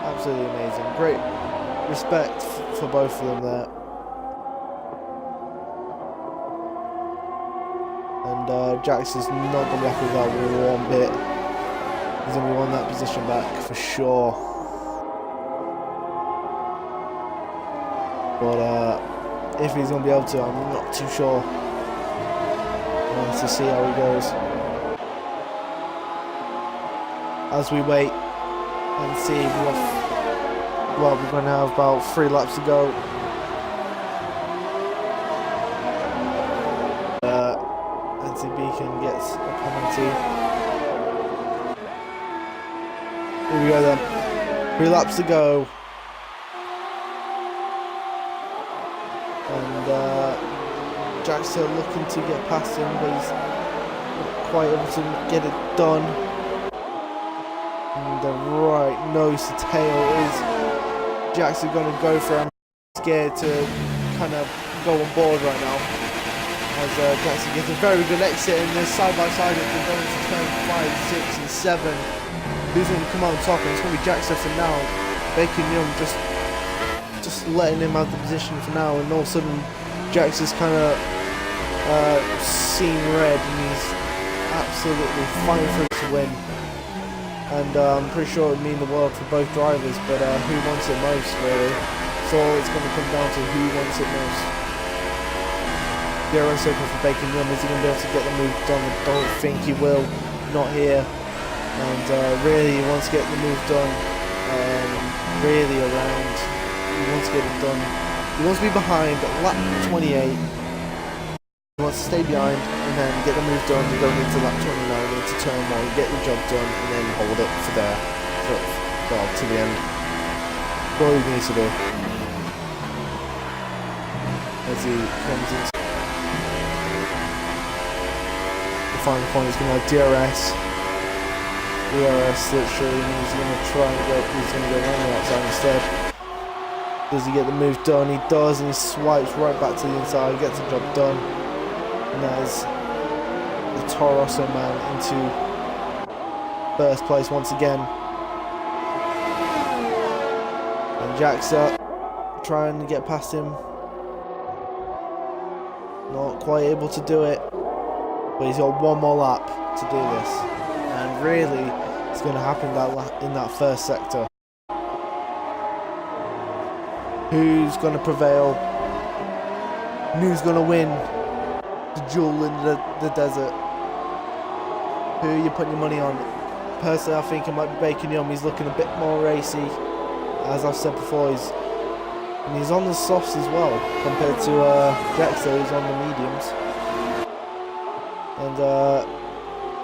Absolutely amazing. Great respect for both of them there. And Jackson's not going to be happy with that one bit. He's going to be wanting that position back for sure. But if he's going to be able to, I'm not too sure. To see how he goes. As we wait and see well, we're going to have about 3 laps to go. Beacon gets a penalty. Here we go then. 3 laps to go. And Jackson looking to get past him, but he's not quite able to get it done. And the right nose to tail is Jackson going to go for him. Scared to kind of go on board right now. As Jackson gets a very good exit, and they're side by side as they're going to turn 5, 6 and 7. Who's going to come on top? And it's going to be Jackson for now. Bacon Young just letting him out the position for now, and all of a sudden Jackson's kind of seen red, and he's absolutely fighting for it to win. And I'm pretty sure it would mean the world for both drivers, but who wants it most, really? So it's going to come down to who wants it most. They're uncertain for Bacon Young. Is he going to be able to get the move done? I don't think he will. Not here. And really, he wants to get the move done. Really around. He wants to get it done. He wants to be behind lap 28. He wants to stay behind and then get the move done. Go into lap 29, into turn 1, get the job done, and then hold it for to the end. What he needs to do. As he comes into final point, he's going to have DRS. DRS literally means he's going to try and he's going to go around the outside instead. Does he get the move done? He does, and he swipes right back to the inside, gets the job done. And that is the Toro Rosso man into first place once again. And Jack's up, trying to get past him. Not quite able to do it. But he's got one more lap to do this, and really it's going to happen in that first sector. Who's going to prevail? Who's going to win the duel in the desert? Who are you putting your money on? Personally, I think it might be Bacon Young. He's looking a bit more racy. As I've said before, he's on the softs as well, compared to Jackson, who's on the mediums. And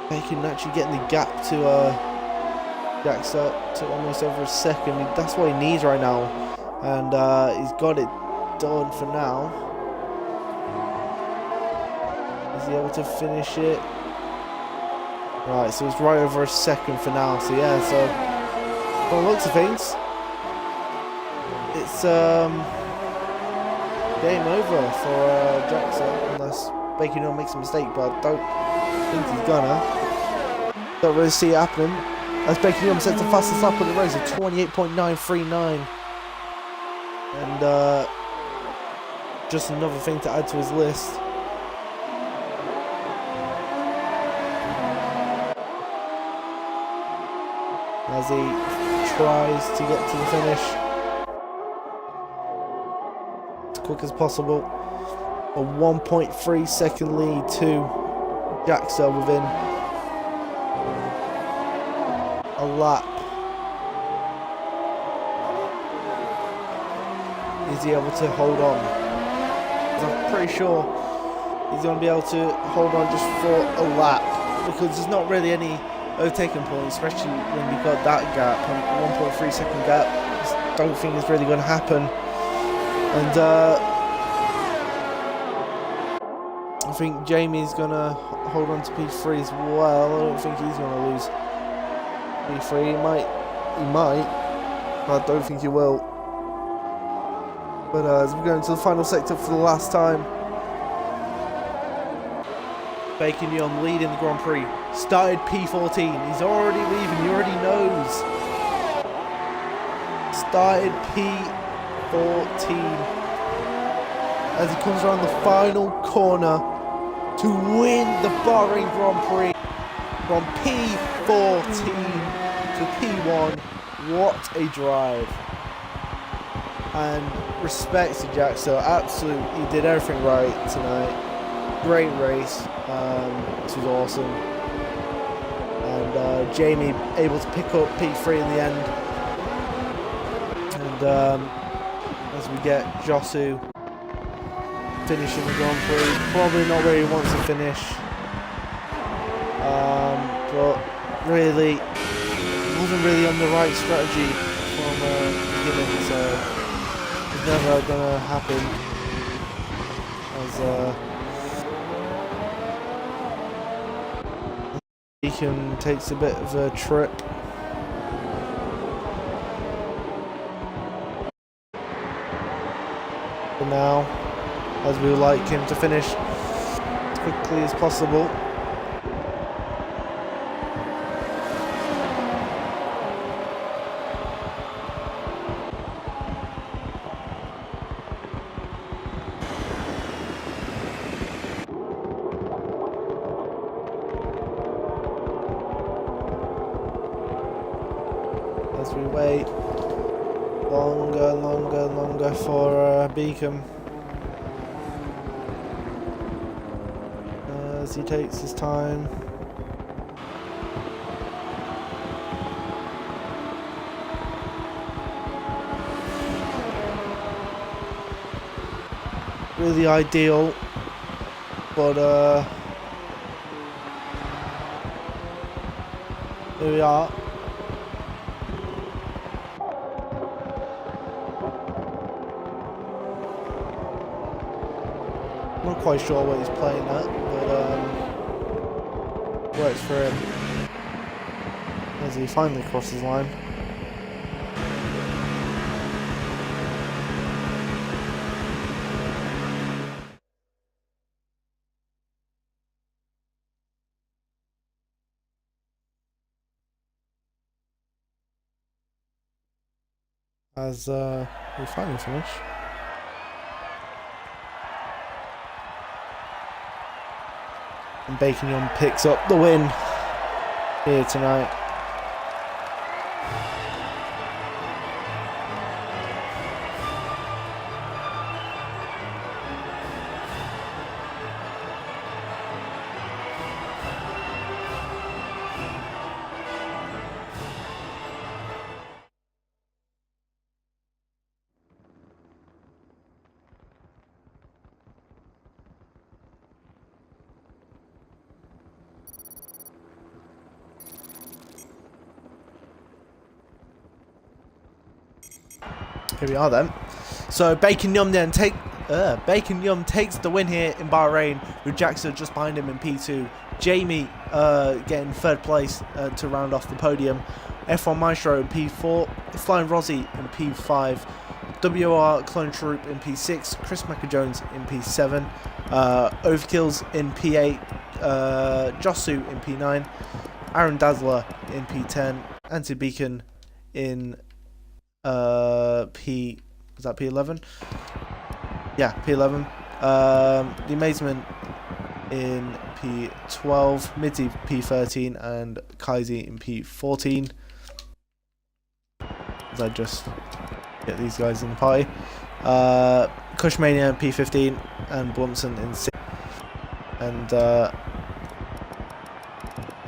Bacon actually getting the gap to Jack's up to almost over a second. That's what he needs right now, and he's got it done for now. Is he able to finish it? Right, so it's right over a second for now. So yeah, so by the looks of things, it's game over for Jackson, unless Bacon Young makes a mistake, but I don't think he's gonna. Don't really see it happening. As Bacon Young sets the fastest lap of the race at 28.939. And just another thing to add to his list. As he tries to get to the finish as quick as possible. A 1.3 second lead to Jackson within a lap. Is he able to hold on? I'm pretty sure he's going to be able to hold on just for a lap, because there's not really any overtaking points, especially when you've got that gap, a 1.3 second gap. I don't think it's really going to happen. And I think Jamie's going to hold on to P3 as well. I don't think he's going to lose P3. He might, but I don't think he will. But as we go into the final sector for the last time, Bacon Young leading the Grand Prix. Started P14. He's already leaving. He already knows. started P14 as he comes around the final corner to win the Bahrain Grand Prix from P14 to P1. What a drive. And respect to Jack, so absolutely he did everything right tonight. Great race. This was awesome. And Jamie able to pick up P3 in the end. And as we get Josu finishing the Grand Prix, probably not where he wants to finish. But really, wasn't really on the right strategy from the beginning, so it's never gonna happen. As Beacon takes a bit of a trip. For now, as we would like him to finish as quickly as possible. As we wait longer for Beacon. As he takes his time. Really ideal, but here we are. Not quite sure what he's playing at, but works for him as he finally crosses the line. As we finally finish. And Bacon Young picks up the win here tonight. Here we are then. So Bacon Yum then takes the win here in Bahrain, with Jackson just behind him in P2. Jamie getting third place to round off the podium. F1 Maestro in P4, Flying Rozzy in P5, WR Clone Troop in P6, Chris Macker-Jones in P7, Overkills in P8, Josu in P9, Aaron Dazzler in P10, Anti Beacon in P11? Yeah, P11. The Amazement in P12, Mitty P13, and Kaisi in P14. As I just get these guys in the party. Cushmania in P15, and Blumson in 6. And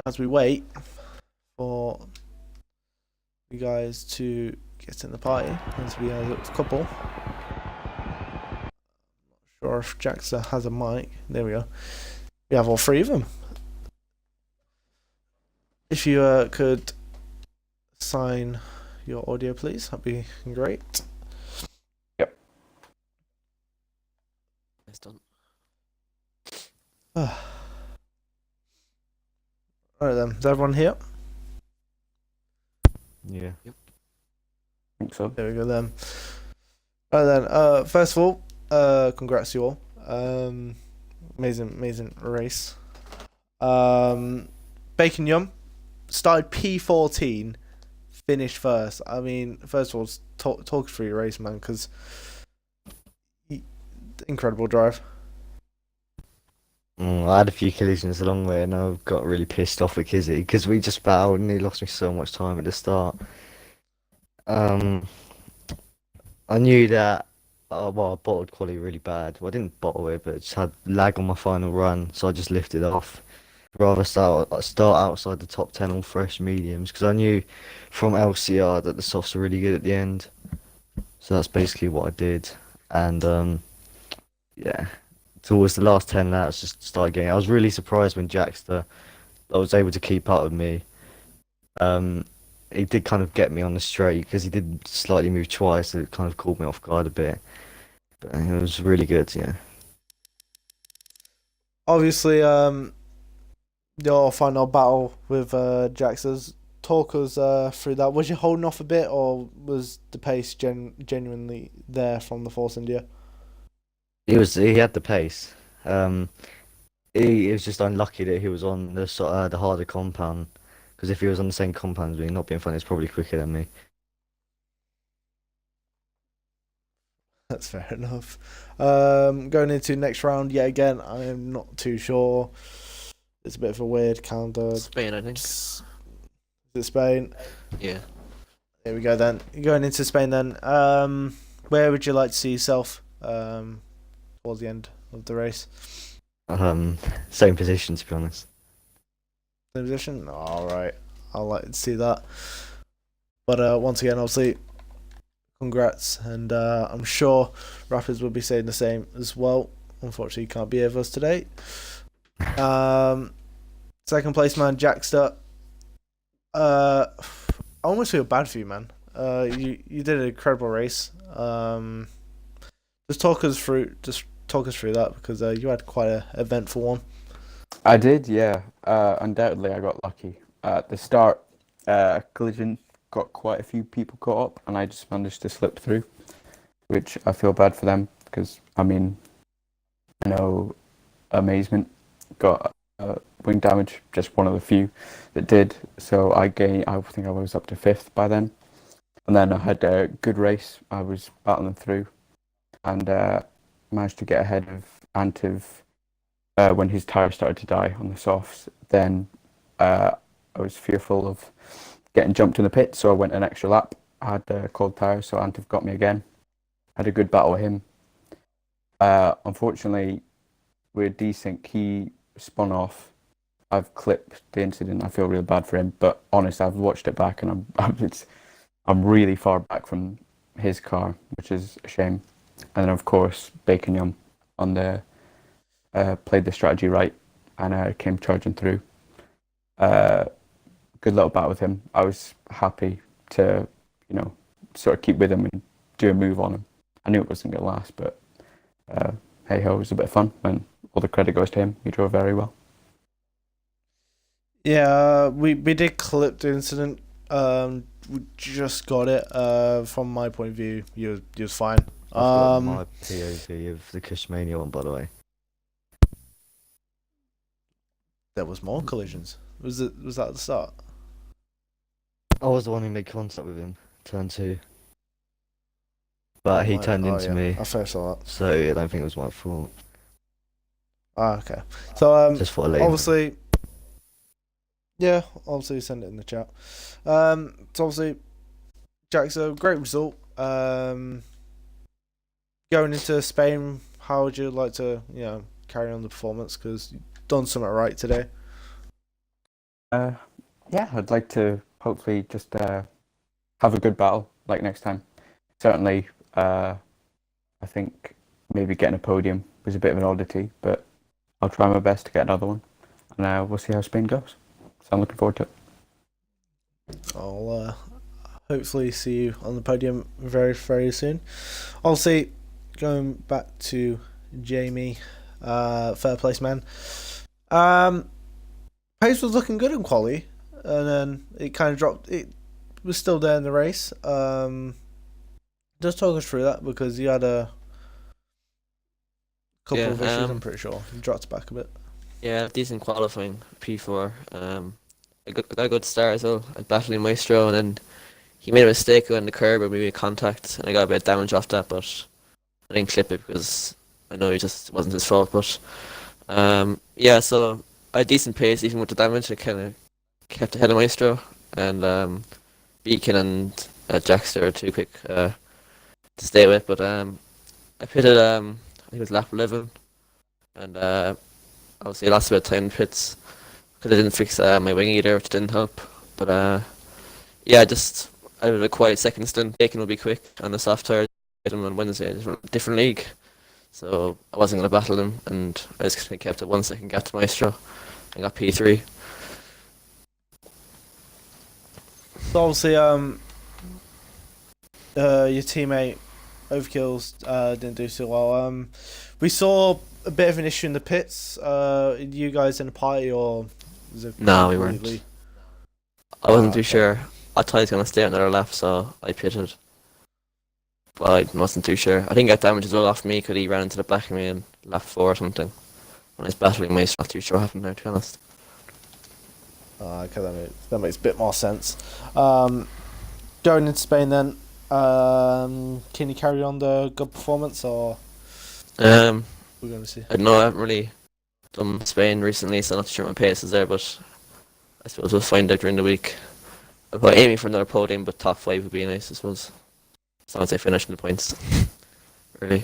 as we wait for you guys to get in the party, as we have a couple. Not sure if Jackson has a mic. There we go. We have all three of them. If you could sign your audio, please, that'd be great. Yep. It's done. Alright then, is everyone here? Yeah. Yep. I think so. There we go then. Alright then, first of all, congrats to you all. Amazing race. Bacon Yum started P14, finished first. I mean, first of all, talk us through your race, man, because incredible drive. I had a few collisions along the way, and I got really pissed off with Kizzy because we just battled, and he lost me so much time at the start. Um, I knew that. Well, I bottled quality really bad. Well, I didn't bottle it, but just had lag on my final run, so I just lifted off. Rather start outside the top 10 on fresh mediums because I knew from LCR that the softs are really good at the end. So that's basically what I did, and yeah, towards the last 10 laps, just started getting. I was really surprised when Jackster I was able to keep up with me. Um, he did kind of get me on the straight because he did slightly move twice, so it kind of caught me off guard a bit. But it was really good, yeah. Obviously, your final battle with Jax's. Talk us through that. Was you holding off a bit, or was the pace genuinely there from the Force India? He had the pace. Um, he was just unlucky that he was on the harder compound. Because if he was on the same compound as me, not being funny, he's probably quicker than me. That's fair enough. Going into next round, yet again, I am not too sure. It's a bit of a weird calendar. Spain, I think. Is it Spain? Yeah. Here we go then. Going into Spain then. Where would you like to see yourself towards the end of the race? Same position to be honest. Same position? Alright. I'd like to see that. But once again, obviously, congrats. And I'm sure Rapids will be saying the same as well. Unfortunately, he can't be with us today. Second place, man, Jackster. I almost feel bad for you, man. You did an incredible race. Just talk us through that because you had quite an eventful one. I did, yeah. Undoubtedly, I got lucky. At the start, collision got quite a few people caught up, and I just managed to slip through, which I feel bad for them because, I mean, I know Amazement got wing damage, just one of the few that did. So I think I was up to 5th by then. And then I had a good race. I was battling through and managed to get ahead of Antiv when his tyre started to die on the softs. Then I was fearful of getting jumped in the pit, so I went an extra lap. I had a cold tyre, so Antiv got me again. Had a good battle with him. Unfortunately, with desync, he spun off. I've clipped the incident. I feel really bad for him, but honestly, I've watched it back, and I'm really far back from his car, which is a shame. And then of course, Bacon Yum on the played the strategy right and came charging through. Good little battle with him. I was happy to, sort of keep with him and do a move on him. I knew it wasn't going to last, but hey ho, it was a bit of fun, and all the credit goes to him. He drove very well. Yeah, we did clip the incident. We just got it. From my point of view, you was fine. I've got my POV of the Kushmania one, by the way. There was more collisions. Was that at the start? I was the one who made contact with him, turn 2. But he turned into me. I first saw that. So I don't think it was my fault. Ah, okay. So Just for a obviously, yeah, obviously send it in the chat. So obviously, Jack's a great result. Going into Spain, how would you like to, carry on the performance? Because you've done something right today. Yeah, I'd like to hopefully just have a good battle like next time. Certainly, I think maybe getting a podium was a bit of an oddity, but I'll try my best to get another one. And we'll see how Spain goes. So I'm looking forward to it. I'll hopefully see you on the podium very, very soon. Obviously, going back to Jamie, third place man. Pace was looking good in quali, and then it kind of dropped. It was still there in the race. Just talk us through that because you had a couple of issues. I'm pretty sure you dropped back a bit. Yeah, decent qualifying P4. I got a good start as well. I was battling Maestro, and then he made a mistake on the curb and we made contact, and I got a bit of damage off that, but I didn't clip it because I know it just wasn't his fault. But yeah, so I had decent pace even with the damage. I kind of kept ahead of Maestro, and Beacon and Jackster are too quick to stay with. But I pitted, I think it was lap 11, and obviously I lost a bit of time in pits because I didn't fix my wing either, which didn't help. But yeah, just I had a quiet second stint. Bacon will be quick on the soft tire. I him on Wednesday, different league, so I wasn't going to battle him, and I just kept a 1 second gap to Maestro and got P3. So obviously, your teammate Overkills didn't do so well. We saw a bit of an issue in the pits. You guys in a party, or was it? No, we weren't. I wasn't too sure. I thought he was going to stay another lap, so I pitted. But I wasn't too sure. I think I got damage as well off me because he ran into the back of me in lap 4 or something. When I was battling Maestro, not too sure what happened there, to be honest. Okay, that makes a bit more sense. Going into Spain then, can you carry on the good performance, or we're going to see? I don't know, I haven't really done Spain recently, so I'm not sure my pace is there, but I suppose we'll find out during the week. I'm probably aiming for another podium, but top 5 would be nice, I suppose. As long as I finish in the points. Really.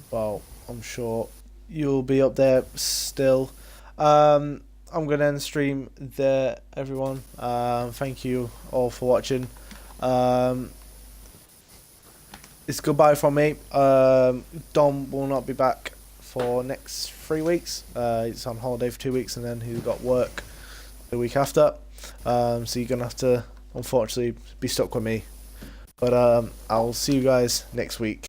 Well, I'm sure you'll be up there still. I'm going to end the stream there, everyone. Thank you all for watching. It's goodbye from me. Dom will not be back for next 3 weeks. He's on holiday for 2 weeks, and then he's got work the week after. So you're going to have to, unfortunately, be stuck with me. But I'll see you guys next week.